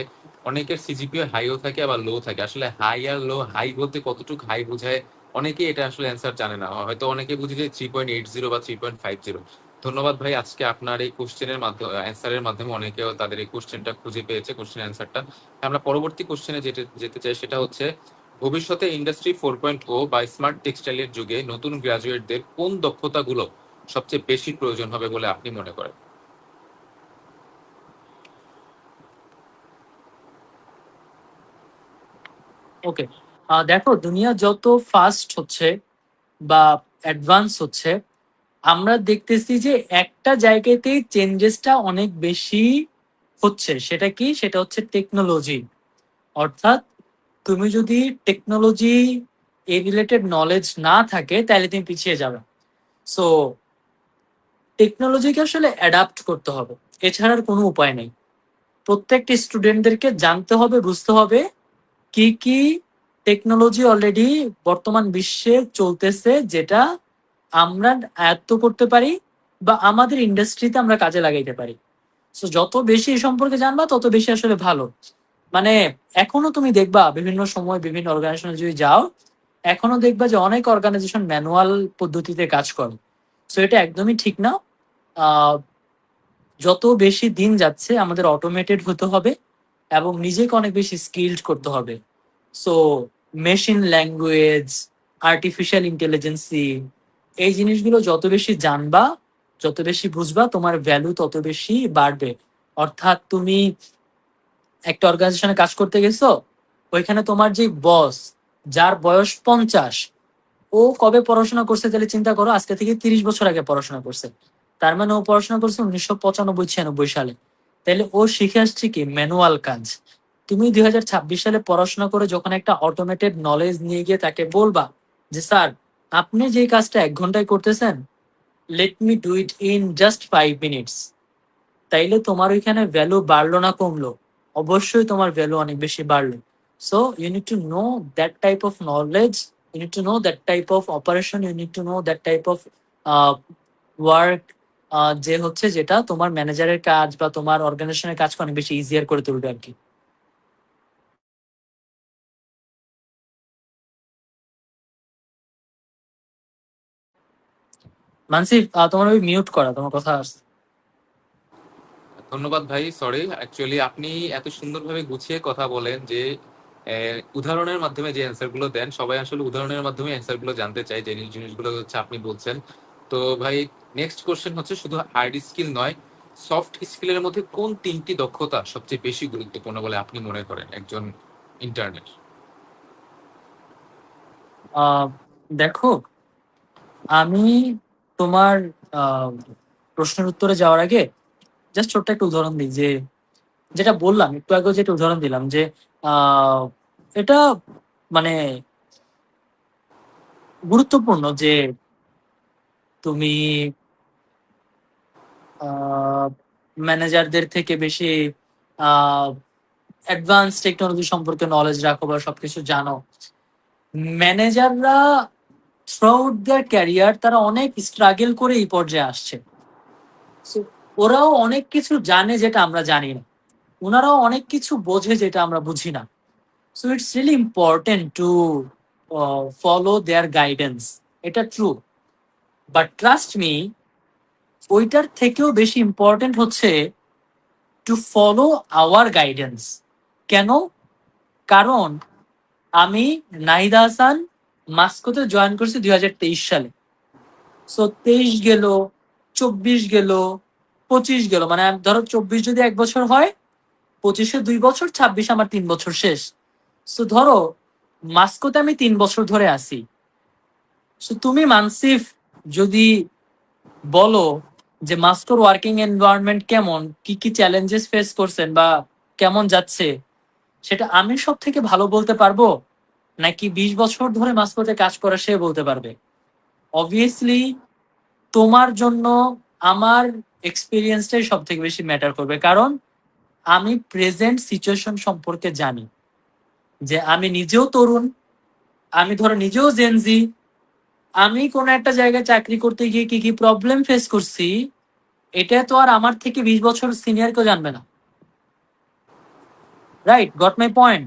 [SPEAKER 1] অনেকের সিজিপিও হাইও থাকে আবার লো থাকে। আসলে হাই আর লো, হাই বলতে কতটুকু হাই বোঝায় অনেকে এটা আসলে অ্যান্সার জানে না, হয়তো অনেকে বুঝে যে 3.80 বা 3.50। ধন্যবাদ ভাই, আজকে আপনার এই কোশ্চেনের মাধ্যমে, অ্যান্সারের মাধ্যমে অনেকেও তাদের এই কোশ্চেনটা খুঁজে পেয়েছে, কোশ্চেন অ্যান্সারটা। আমরা পরবর্তী কোশ্চেনে যেতে যেতে চাই, সেটা হচ্ছে ভবিষ্যতে ইন্ডাস্ট্রি 4.0 বা স্মার্ট টেক্সটাইলের যুগে নতুন গ্রাজুয়েটদের কোন দক্ষতাগুলো সবচেয়ে বেশি প্রয়োজন হবে বলে আপনি মনে করেন?
[SPEAKER 2] ওকে, দেখো দুনিয়া যত ফাস্ট হচ্ছে বা অ্যাডভান্স হচ্ছে, আমরা দেখতেছি যে একটা জায়গাতেই চেঞ্জেসটা অনেক বেশি হচ্ছে। সেটা কি? সেটা হচ্ছে টেকনোলজি। অর্থাৎ তুমি যদি টেকনোলজি এ রিলেটেড নলেজ না থাকে, তাহলে তুমি পিছিয়ে যাবে। সো টেকনোলজিকে আসলে অ্যাডাপ্ট করতে হবে, এছাড়ার কোনো উপায় নেই। প্রত্যেকটি স্টুডেন্টদেরকে জানতে হবে, বুঝতে হবে কি কি টেকনোলজি অলরেডি বর্তমান বিশ্বে চলতেছে, যেটা আমরা আয়ত্ত করতে পারি বা আমাদের ইন্ডাস্ট্রিতে আমরা কাজে লাগাইতে পারি। সো যত বেশি এই সম্পর্কে জানবা, তত বেশি আসলে ভালো। মানে এখনো তুমি দেখবা বিভিন্ন সময় বিভিন্ন অর্গানাইজেশনে যদি যাও, এখনো দেখবা যে অনেক অর্গানাইজেশন ম্যানুয়াল পদ্ধতিতে কাজ করে। সো এটা একদমই ঠিক না। আহ, যত বেশি দিন যাচ্ছে আমাদের অটোমেটেড হতে হবে এবং নিজেকে অনেক বেশি স্কিলড করতে হবে। সো মেশিন ল্যাঙ্গুয়েজ, আর্টিফিশিয়াল ইন্টেলিজেন্সি, এই জিনিসগুলো যত বেশি জানবা, যত বেশি বুঝবা, তোমার ভ্যালু তত বেশি বাড়বে। অর্থাৎ তুমি একটা অর্গানাইজেশনে কাজ করতে গেছো, ওইখানে তোমার যে বস, যার বয়স 50, ও কবে পড়াশোনা করছে তাহলে চিন্তা করো, আজকে থেকে 30 বছর আগে পড়াশোনা করছে। তার মানে ও পড়াশোনা করছে 1995-96 সালে। তাহলে ও শিখে আসছে কি ম্যানুয়াল কাজ। তুমি 2026 সালে পড়াশোনা করে যখন একটা অটোমেটেড নলেজ নিয়ে গিয়ে তাকে বলবা যে স্যার, আপনি যে কাজটা 1 ঘন্টায় করতেছেন, let me do it in just 5 minutes, তাইলে তোমার ওইখানে ভ্যালু বাড়লো না কমলো? অবশ্যই তোমার ভ্যালু অনেক বেশি বাড়লো। So you need to know that type of knowledge, you need to know that type of operation, you need to know that type of work, যে হচ্ছে যেটা তোমার ম্যানেজারের কাজ বা তোমার অর্গানাইজেশনের কাজকে অনেক বেশি ইজিয়ার করে তুলবে আর কি। মানসিফ, তোমার ওই মিউট করা, তোমার কথা আসছে।
[SPEAKER 1] ধন্যবাদ ভাই, সরি। অ্যাকচুয়ালি আপনি এত সুন্দরভাবে গুছিয়ে কথা বলেন যে উদাহরণের মাধ্যমে যে অ্যান্সার গুলো দেন, সবাই আসলে উদাহরণের মাধ্যমে অ্যান্সার গুলো জানতে চায়, যে জিনিসগুলো হচ্ছে আপনি বলছেন। তো ভাই, নেক্সট কোশ্চেন হচ্ছে, শুধু হার্ড স্কিল নয়, সফট স্কিলের মধ্যে কোন 3টি দক্ষতা সবচেয়ে বেশি গুরুত্বপূর্ণ বলে আপনি মনে করেন একজন ইন্টার্নের?
[SPEAKER 2] আহ, দেখো, আমি তোমার আহ, প্রশ্নের উত্তরে যাওয়ার আগে জাস্ট ছোট্ট একটা উদাহরণ দিই। যে যেটা বললাম একটু আগে, যেটা উদাহরণ দিলাম যে আহ, এটা মানে গুরুত্বপূর্ণ যে তুমি ম্যানেজারদের থেকে বেশি অ্যাডভান্স টেকনোলজি সম্পর্কে নলেজ রাখো বা সবকিছু জানো। ম্যানেজাররা থ্রু আউট দেয়ার ক্যারিয়ার তারা অনেক স্ট্রাগল করে এই পর্যায়ে আসছে। So, ওরাও অনেক কিছু জানে যেটা আমরা জানি না, ওনারাও অনেক কিছু বোঝে যেটা আমরা বুঝি না। So it's really important to follow there guidance, এটা ট্রু। বাট ট্রাস্ট মি, ওইটার থেকেও বেশি ইম্পর্টেন্ট হচ্ছে টু ফলো আওয়ার গাইডেন্স। কেন? কারণ আমি নাহিদ হাসান মাস্কোতে জয়েন করছি 2023 সালে। সো 23 গেল, 24 গেল, 25 গেল, মানে ধরো 24 যদি 1 বছর হয়, 25-এ 2 বছর, 26 আমার 3 বছর শেষ। সো ধরো মাস্কোতে আমি 3 বছর ধরে আছি। সো তুমি মানসিফ যদি বলো যে মাস্কোর ওয়ার্কিং এনভায়রনমেন্ট কেমন, কি কি চ্যালেঞ্জেস ফেস করছেন বা কেমন যাচ্ছে, সেটা আমি সব থেকে ভালো বলতে পারবো নাকি 20 বছর ধরে মাস্কোতে কাজ করা সে বলতে পারবে? অবভিয়াসলি তোমার জন্য আমার এক্সপিরিয়েন্সটাই সব থেকে বেশি ম্যাটার করবে, কারণ আমি প্রেজেন্ট সিচুয়েশন সম্পর্কে জানি। যে আমি নিজেও তরুণ, আমি ধরো নিজেও জেনজি, আমি কোনো একটা জায়গায় চাকরি করতে গিয়ে কি কি প্রবলেম ফেস করছি, এটা তো আর আমার থেকে 20 বছর সিনিয়র কেউ জানবে না। Right, got my point?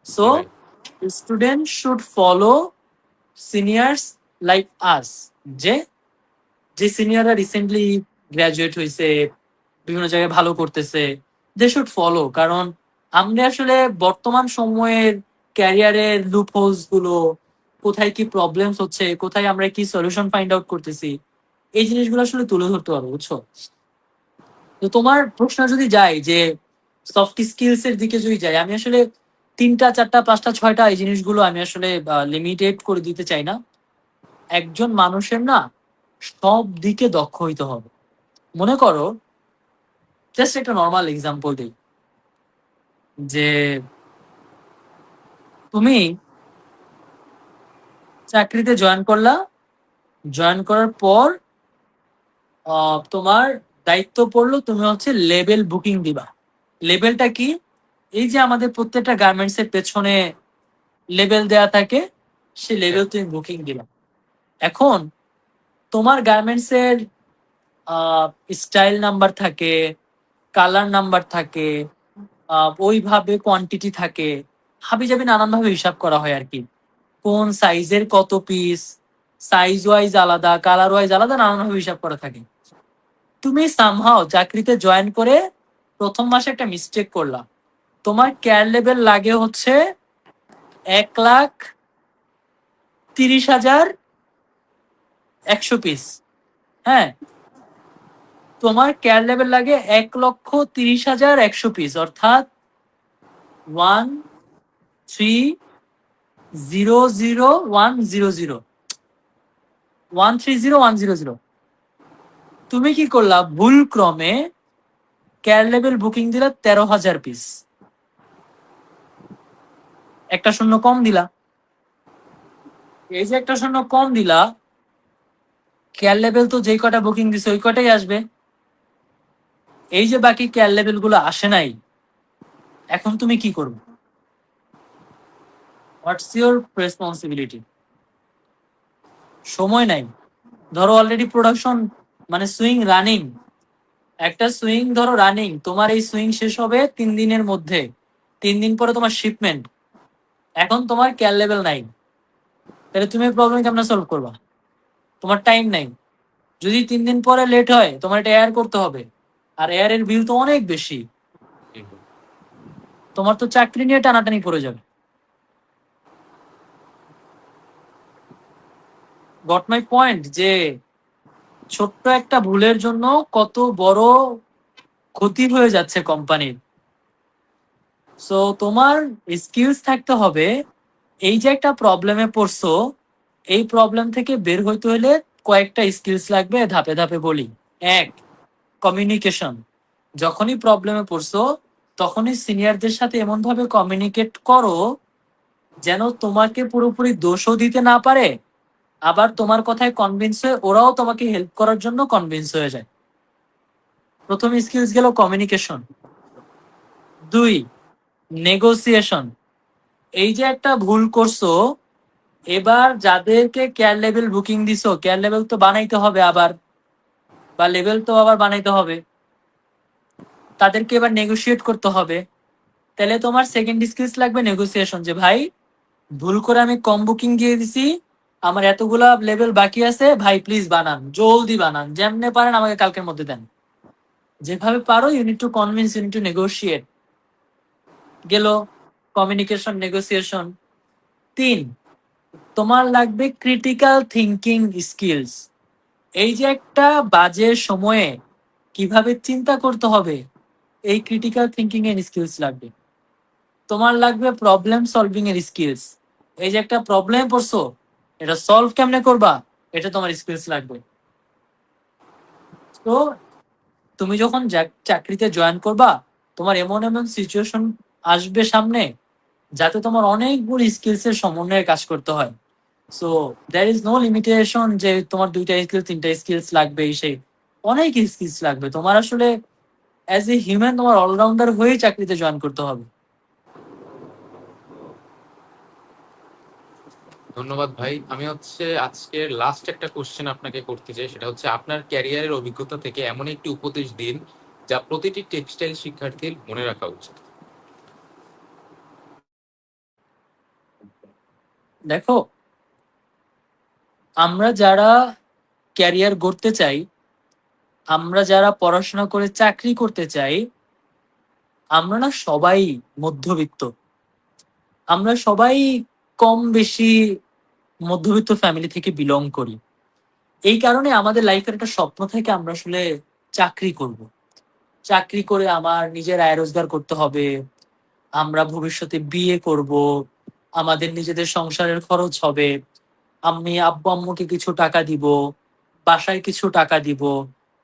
[SPEAKER 2] So
[SPEAKER 1] ji ভাই।
[SPEAKER 2] Student should follow seniors like us, যে যে সিনিয়ররা রিসেন্টলি গ্রাজুয়েট হয়েছে, বিভিন্ন জায়গায় ভালো করতেছে, দে শুড ফলো। কারণ আমরা আসলে বর্তমান সময়ের ক্যারিয়ারের লুপ হোলস গুলো, কোথায় কি প্রবলেমস হচ্ছে, কোথায় আমরা কি সলিউশন ফাইন্ড আউট করতেছি, এই জিনিসগুলো আসলে তুলে ধরতে পারবো, বুঝছো? তো তোমার প্রশ্ন যদি যাই যে সফট স্কিলস এর দিকে যদি যাই, আমি আসলে 3টা 4টা 5টা 6টা এই জিনিসগুলো আমি আসলে লিমিটেড করে দিতে চাই না। একজন মানুষের না সব দিকে দক্ষ হইতে হবে। মনে করো, জাস্ট একটা নর্মাল এক্সাম্পল দিই, যে তুমি চাকরিতে জয়েন করলা, জয়েন করার পর তোমার দায়িত্ব পড়লো তুমি হচ্ছে লেবেল বুকিং দিবা। লেবেলটা কি? এই যে আমাদের প্রত্যেকটা গার্মেন্টস এর পেছনে লেবেল দেয়া থাকে, সেই
[SPEAKER 1] হ্যাঁ।
[SPEAKER 2] লেবেল তুমি বুকিং দিলা। এখন তোমার গার্মেন্টস এর স্টাইল নাম্বার থাকে, কালার নাম্বার থাকে, ওইভাবে কোয়ান্টিটি থাকে, হাবিজাবি নানান ভাবে হিসাব করা হয় আর কি। কোন সাইজের কত পিস, সাইজ ওয়াইজ আলাদা, কালার ওয়াইজ আলাদা, নানানভাবে হিসাব করা থাকে। তুমি সামহাও চাকরিতে জয়েন করে প্রথম মাসে একটা মিস্টেক করলা, তোমার কেয়ার লেভেল লাগে হচ্ছে 1,30,100 পিস। হ্যাঁ, তোমার কেয়ার লেভেল লাগে 1,30,100 পিস, অর্থাৎ 1,30,100, 1,30,100। তুমি কি করলা, ভুল ক্রমে কেয়ার লেভেল বুকিং দিলা 13,000 পিস, একটা শূন্য কম দিলা। এই যে একটা শূন্য কম দিলা, কেয়ার লেভেল তো যেই কটা বুকিং দিছে ওই কটাই আসবে। এই যে বাকি কেয়ার লেভেল গুলো আসে নাই, এখন তুমি কি করবে? What's your responsibility? সময় নাই, ধরো অলরেডি প্রোডাকশন মানে সুইং রানিং, একটা সুইং ধরো রানিং, তোমার এই সুইং শেষ হবে 3 দিনের মধ্যে, 3 দিন পরে তোমার শিপমেন্ট, এখন তোমার কেয়ার লেভেল নাই, তাহলে তুমি প্রবলেম কেমন সলভ করবা? তোমার টাইম নাই, যদি 3 দিন পরে লেট হয় তোমার এটা এয়ার করতে হবে, আর এয়ারের বিল তো অনেক বেশি, তোমার তো চাকরি নিয়ে টানাটানি পড়ে যাবে। গট মাই পয়েন্ট, যে ছোট্ট একটা ভুলের জন্য কত বড় ক্ষতি হয়ে যাচ্ছে কোম্পানির। সো তোমার স্কিলস থাকতে হবে, এই যে একটা প্রবলেমে পড়ছো, এই প্রবলেম থেকে বের হইতে হলে কয়েকটা স্কিলস লাগবে, ধাপে ধাপে বলি। এক, কমিউনিকেশন। যখনই প্রবলেমে পড়ছো তখনই সিনিয়রদের সাথে এমন ভাবে কমিউনিকেট করো যেন তোমাকে পুরোপুরি দোষও দিতে না পারে, আবার তোমার কথায় কনভিন্স হয়ে ওরাও তোমাকে হেল্প করার জন্য কনভিন্স হয়ে যায়। প্রথম স্কিলস গেল কমিউনিকেশন। 2, নেগোসিয়েশন। এই যে একটা ভুল করছো, এবার যাদেরকে কেয়ার লেভেল বুকিং দিছো, কেয়ার লেভেল তো বানাইতে হবে আবার, বা লেভেল তো আবার বানাইতে হবে, তাদেরকে এবার নেগোশিয়েট করতে হবে। তাহলে তোমার সেকেন্ড স্কিলস লাগবে নেগোসিয়েশন, যে ভাই ভুল করে আমি কম বুকিং দিয়ে দিছি, আমার এতগুলা লেভেল বাকি আছে, ভাই প্লিজ বানান, জলদি বানান, যেমনে পারেন আমাকে কালকের মধ্যে দেন, যেভাবে পারো you need to convince, you need to negotiate. গেল কমিউনিকেশন, নেগোসিয়েশন। 3, তোমার লাগবে ক্রিটিক্যাল থিঙ্কিং স্কিলস। এই যে একটা বাজে সময়ে কিভাবে চিন্তা করতে হবে, এই ক্রিটিক্যাল থিঙ্কিং এর স্কিলস লাগবে। তোমার লাগবে প্রবলেম সলভিং এর স্কিলস। এই যে একটা প্রবলেম পড়ছো, এটা সলভ কেমনে করবা, এটা তোমার স্কিলস লাগবে। তো তুমি যখন চাকরিতে জয়েন করবা, তোমার এমন এমন সিচুয়েশন আসবে সামনে যাতে তোমার অনেকগুলো স্কিলস এর সমন্বয়ে কাজ করতে হয়। So there is no limitation যে তোমার 2টা স্কিল 3টা স্কিলস লাগবে, সেই অনেক স্কিলস লাগবে। তোমার আসলে অ্যাজ এ হিউম্যান তোমার অলরাউন্ডার হয়েই চাকরিতে জয়েন করতে হবে।
[SPEAKER 1] ধন্যবাদ ভাই। আমি আজকের লাস্ট একটা কোশ্চেন আপনাকে করতে চাই, সেটা হচ্ছে আপনার ক্যারিয়ারের অভিজ্ঞতা থেকে এমন একটি উপদেশ দিন যা প্রতিটি টেক্সটাইল শিক্ষার্থীর মনে রাখা উচিত।
[SPEAKER 2] দেখো, আমরা যারা ক্যারিয়ার গড়তে চাই, আমরা যারা পড়াশোনা করে চাকরি করতে চাই, আমরা না সবাই মধ্যবিত্ত, আমরা সবাই কম বেশি মধ্যবিত্ত ফ্যামিলি থেকে বিলং করি। এই কারণে আমাদের লাইফের একটা স্বপ্ন থেকে আমরা আসলে চাকরি করব, চাকরি করে আমার নিজের আয় রোজগার করতে হবে, আমরা ভবিষ্যতে বিয়ে করব, আমাদের নিজেদের সংসারের খরচ হবে, আমি আব্বু আম্মুকে কিছু টাকা দিব, বাসায় কিছু টাকা দিব,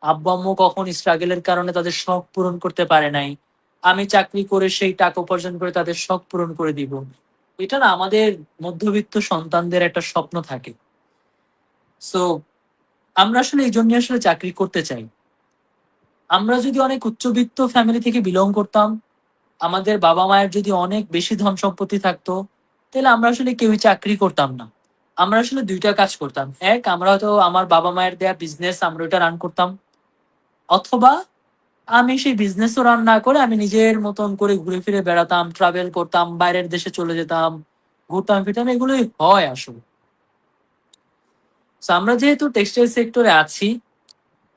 [SPEAKER 2] আব্বু আম্মু কখন স্ট্রাগলের কারণে তাদের শখ পূরণ করতে পারে নাই, আমি চাকরি করে সেই টাকা উপার্জন করে তাদের শখ পূরণ করে দিব। এটা না আমাদের মধ্যবিত্ত সন্তানদের একটা স্বপ্ন থাকে। সো আমরা আসলে এই জন্য আসলে চাকরি করতে চাই। আমরা যদি অনেক উচ্চবিত্ত ফ্যামিলি থেকে বিলং করতাম, আমাদের বাবা মায়ের যদি অনেক বেশি ধন সম্পত্তি থাকতো, তাহলে আমরা আসলে কেউই চাকরি করতাম না। আমরা আসলে 2টা কাজ করতাম। এক, আমরা হয়তো আমার বাবা মায়ের দেয়া বিজনেস আমরা ওটা রান করতাম, অথবা আমি সেই বিজনেসও রান না করে আমি নিজের মতন করে ঘুরে ফিরে বেড়াতাম, ট্রাভেল করতাম, বাইরের দেশে চলে যেতাম, ঘুরতাম ফিরতাম, এগুলোই হয় আসলে। So, আমরা যেহেতু টেক্সটাইল সেক্টরে আছি,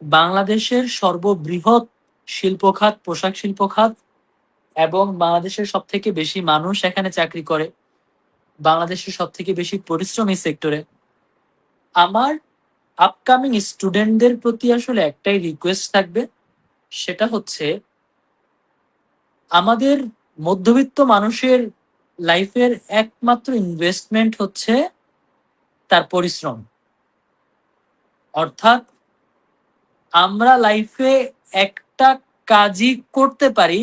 [SPEAKER 2] বাংলাদেশের সর্ববৃহৎ শিল্প খাত পোশাক শিল্প খাত, এবং বাংলাদেশের সব থেকে বেশি মানুষ এখানে চাকরি করে, বাংলাদেশের সব থেকে বেশি পরিশ্রম এই সেক্টরে। আমার আপকামিং স্টুডেন্টদের প্রতি আসলে একটাই রিকোয়েস্ট থাকবে, সেটা হচ্ছে আমাদের মধ্যবিত্ত মানুষের লাইফের একমাত্র ইনভেস্টমেন্ট হচ্ছে তার পরিশ্রম। অর্থাৎ আমরা লাইফে একটা কাজই করতে পারি,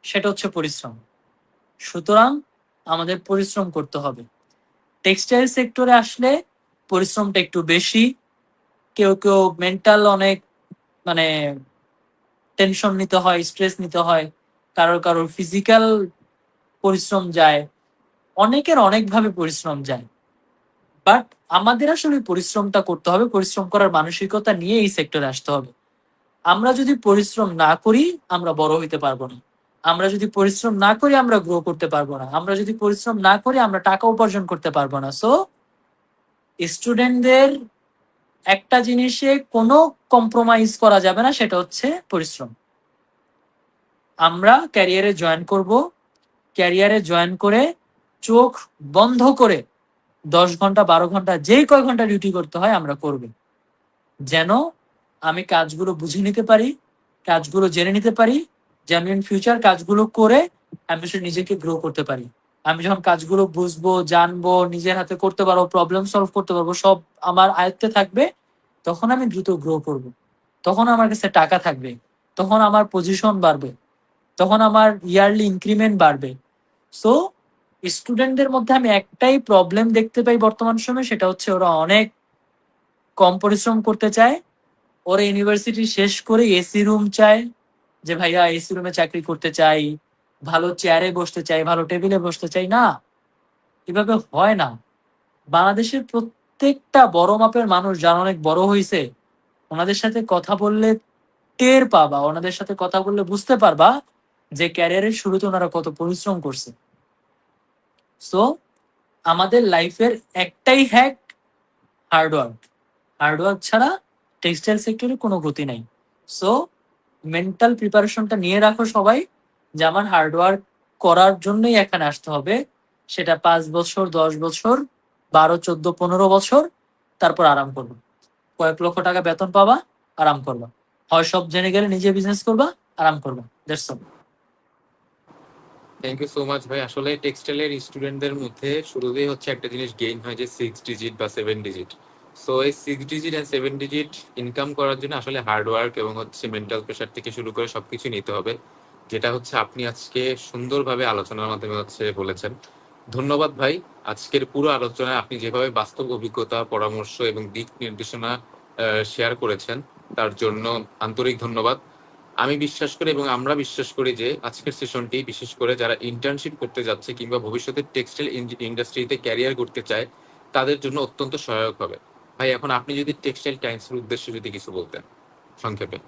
[SPEAKER 2] সেটা হচ্ছে পরিশ্রম। সুতরাং আমাদের পরিশ্রম করতে হবে। টেক্সটাইল সেক্টরে আসলে পরিশ্রমটা একটু বেশি, কেউ কেউ মেন্টাল অনেক মানে টেনশন নিতে হয়, স্ট্রেস নিতে হয়, কারোর কারোর ফিজিক্যাল পরিশ্রম যায়, অনেকের অনেকভাবে পরিশ্রম যায়। বাট আমাদের আসলে পরিশ্রমটা করতে হবে, পরিশ্রম করার মানসিকতা নিয়ে এই সেক্টরে আসতে হবে। আমরা যদি পরিশ্রম না করি আমরা বড় হইতে পারবো না, আমরা যদি পরিশ্রম না করি আমরা গ্রো করতে পারবো না, আমরা যদি পরিশ্রম না করি আমরা টাকা উপার্জন করতে পারবো না। সো স্টুডেন্টদের একটা জিনিসে কোনো কম্প্রোমাইজ করা যাবে না, সেটা হচ্ছে পরিশ্রম। আমরা ক্যারিয়ারে জয়েন করব, ক্যারিয়ারে জয়েন করে চোখ বন্ধ করে 10 ঘন্টা 12 ঘন্টা যেই কয় ঘন্টা ডিউটি করতে হয় আমরা করব, যেন আমি কাজগুলো বুঝে নিতে পারি, কাজগুলো জেনে নিতে পারি, যে আমি ইন ফিউচার কাজগুলো করে আমি আসলে নিজেকে গ্রো করতে পারি। আমি যখন কাজগুলো বুঝবো, জানবো, নিজের হাতে করতে পারবো, প্রবলেম সলভ করতে পারবো, সব আমার আয়ত্তে থাকবে, তখন আমি দ্রুত গ্রো করব। তখন আমার কাছে টাকা থাকবে, তখন আমার পজিশন বাড়বে, তখন আমার ইয়ারলি ইনক্রিমেন্ট বাড়বে। সো স্টুডেন্টদের মধ্যে আমি একটাই প্রবলেম দেখতে পাই বর্তমান সময়ে, সেটা হচ্ছে ওরা অনেক কম পরিশ্রম করতে চায়। ওরা ইউনিভার্সিটি শেষ করে এসি রুম চায়, যে ভাইয়া এসি রুমে চাকরি করতে চাই, ভালো চেয়ারে বসতে চাই, ভালো টেবিলে বসতে চাই। না, এভাবে হয় না। বাংলাদেশের প্রত্যেকটা বড় মাপের মানুষ যারা অনেক বড় হয়েছে, ওনাদের সাথে কথা বললে টের পাবা, ওনাদের সাথে কথা বললে বুঝতে পারবা যে ক্যারিয়ারের শুরুতে ওনারা কত পরিশ্রম করছে। সো আমাদের লাইফের একটাই হ্যাক, হার্ডওয়ার্ক। হার্ডওয়ার্ক ছাড়া টেক্সটাইল সেক্টরে কোনো গতি নাই। সো মেন্টাল প্রিপারেশনটা নিয়ে রাখো সবাই, যে আমার হার্ডওয়ার্ক করার জন্যই এখানে আসতে হবে। সেটা 5 বছর, 10 বছর, 12, 14, 15 বছর, তারপর আরাম করবো। কয়েক লক্ষ টাকা বেতন পাবা, আরাম করবা। হয় সব জেনে গেলে নিজে বিজনেস করবা, আরাম করবা। That's all.
[SPEAKER 1] Thank you so much ভাই। আসলে টেক্সটাইলের স্টুডেন্টদের মধ্যে শুরুতেই হচ্ছে একটা জিনিস গেইন হয়, যে 6 ডিজিট বা 7 ডিজিট। সো এই 6 ডিজিট অ্যান্ড 7 ডিজিট ইনকাম করার জন্য আসলে হার্ডওয়ার্ক এবং হচ্ছে মেন্টাল প্রেশার থেকে শুরু করে সবকিছু নিতে হবে, যেটা হচ্ছে আপনি আজকে সুন্দরভাবে আলোচনার মাধ্যমে হচ্ছে বলেছেন। ধন্যবাদ ভাই। আজকের পুরো আলোচনায় আপনি যেভাবে বাস্তব অভিজ্ঞতা, পরামর্শ এবং দিক নির্দেশনা শেয়ার করেছেন, তার জন্য আন্তরিক ধন্যবাদ। আমি বিশ্বাস করি এবং আমরা বিশ্বাস করি যে আজকের সেশনটি বিশেষ করে যারা ইন্টার্নশিপ করতে যাচ্ছে কিংবা ভবিষ্যতে টেক্সটাইল ইন্ডাস্ট্রিতে ক্যারিয়ার করতে চায়, তাদের জন্য অত্যন্ত সহায়ক হবে। ভাই, এখন আপনি যদি টেক্সটাইল টাইমসের উদ্দেশ্যে যদি কিছু বলতেন সংক্ষেপে।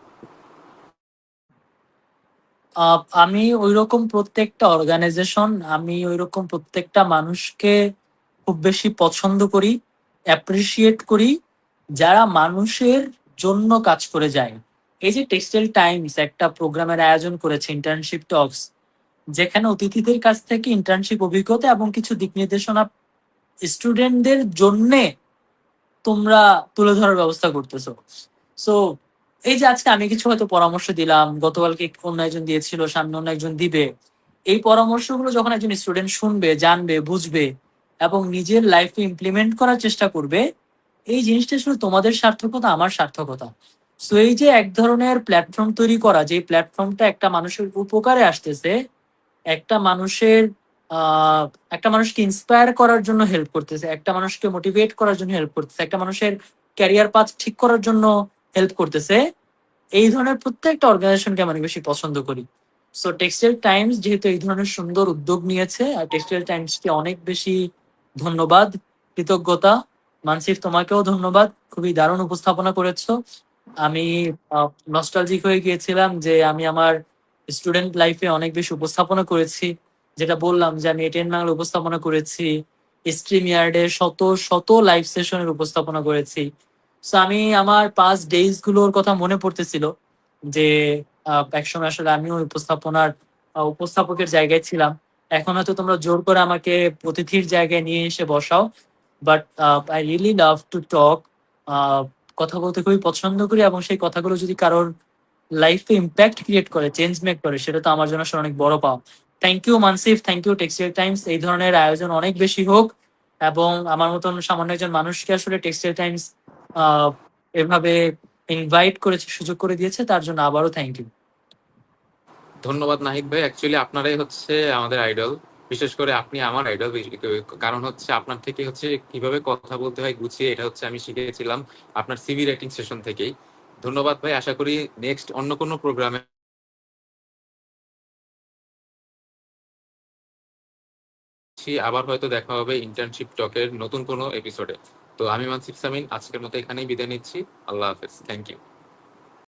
[SPEAKER 2] আমি ওইরকম প্রত্যেকটা অর্গানাইজেশন, আমি ওইরকম প্রত্যেকটা মানুষকে খুব বেশি পছন্দ করি, অ্যাপ্রিসিয়েট করি, যারা মানুষের জন্য কাজ করে যায়। এই যে টেক্সটাইল টাইমস একটা প্রোগ্রামের আয়োজন করেছে, ইন্টার্নশিপ টক্স, যেখানে অতিথিদের কাছ থেকে ইন্টার্নশিপ অভিজ্ঞতা এবং কিছু দিক নির্দেশনা স্টুডেন্টদের জন্যে তোমরা তুলে ধরার ব্যবস্থা করতেছো। সো এই যে আজকে আমি কিছু হয়তো পরামর্শ দিলাম, গতকালকে অন্য একজন দিয়েছিল, সামনে অন্য একজন দিবে, এই পরামর্শগুলো যখন একজন স্টুডেন্ট শুনবে, জানবে, বুঝবে এবং নিজের লাইফে ইমপ্লিমেন্ট করার চেষ্টা করবে, এই জিনিসটা শুধু তোমাদের সার্থকতা, আমার সার্থকতা। সো এই যে এক ধরনের প্ল্যাটফর্ম তৈরি করা, যে প্ল্যাটফর্মটা একটা মানুষের উপকারে আসতেছে, একটা মানুষের আহ একটা মানুষকে ইন্সপায়ার করার জন্য হেল্প করতেছে, একটা মানুষকে মোটিভেট করার জন্য হেল্প করতেছে, একটা মানুষের ক্যারিয়ার পাথ ঠিক করার জন্য হেল্প করতেছে, এই ধরনের প্রত্যেকটা অর্গানাইজেশনকে আমি অনেক বেশি পছন্দ করি। সো টেক্সটাইল টাইমস যেহেতু এই ধরনের সুন্দর উদ্যোগ নিয়েছে, আর টেক্সটাইল টাইমসকে অনেক বেশি ধন্যবাদ, কৃতজ্ঞতা। মানসিফ, তোমাকেও ধন্যবাদ, খুবই দারুণ উপস্থাপনা করেছো। আমি নস্টালজিক হয়ে গিয়েছিলাম যে আমি আমার স্টুডেন্ট লাইফে অনেক বেশি উপস্থাপনা করেছি, যেটা বললাম যে আমি এটেন বাংলা উপস্থাপনা করেছি, স্ট্রিম ইয়ার্ডে শত শত লাইভ সেশনের উপস্থাপনা করেছি। সো আমি আমার পাস্ট ডেজ গুলোর কথা মনে পড়তেছিল যে একসময় আসলে আমিও উপস্থাপকের জায়গায় ছিলাম। এখন হয়তো তোমরা জোর করে আমাকে অতিথির জায়গায় নিয়ে এসে বসাও, but I really love to talk. কথা বলতে খুবই পছন্দ করি, এবং সেই কথাগুলো যদি কারোর লাইফে ইম্প্যাক্ট ক্রিয়েট করে, চেঞ্জ মেক করে, সেটা তো আমার জন্য আসলে অনেক বড় পাওয়া। Thank you Mansif, thank you Textile Times. এই ধরনের আয়োজন অনেক বেশি হোক, এবং আমার মতন সামান্য একজন মানুষকে আসলে টেক্সটাইল টাইমস এভাবে ইনভাইট করেছে, সুযোগ করে দিয়েছে, তার জন্য আবারও থ্যাংক ইউ।
[SPEAKER 1] ধন্যবাদ নাহিদ ভাই, অ্যাকচুয়ালি আপনারাই হচ্ছে আমাদের আইডল। বিশেষ করে আপনি আমার আইডল, কারণ হচ্ছে আপনার থেকে হচ্ছে কিভাবে কথা বলতে হয় গুছিয়ে, এটা হচ্ছে আমি শিখেছিলাম আপনার সিভি রাইটিং সেশন থেকেই। ধন্যবাদ ভাই, আশা করি নেক্সট অন্য কোনো প্রোগ্রামে আবার হয়তো দেখা হবে ইন্টার্নশিপ টকের নতুন কোনো এপিসোডে। তো আমি মানসিফ সামিন আজকের মতো এখানেই বিদায় নিচ্ছি। আল্লাহ হাফেজ, থ্যাংক ইউ।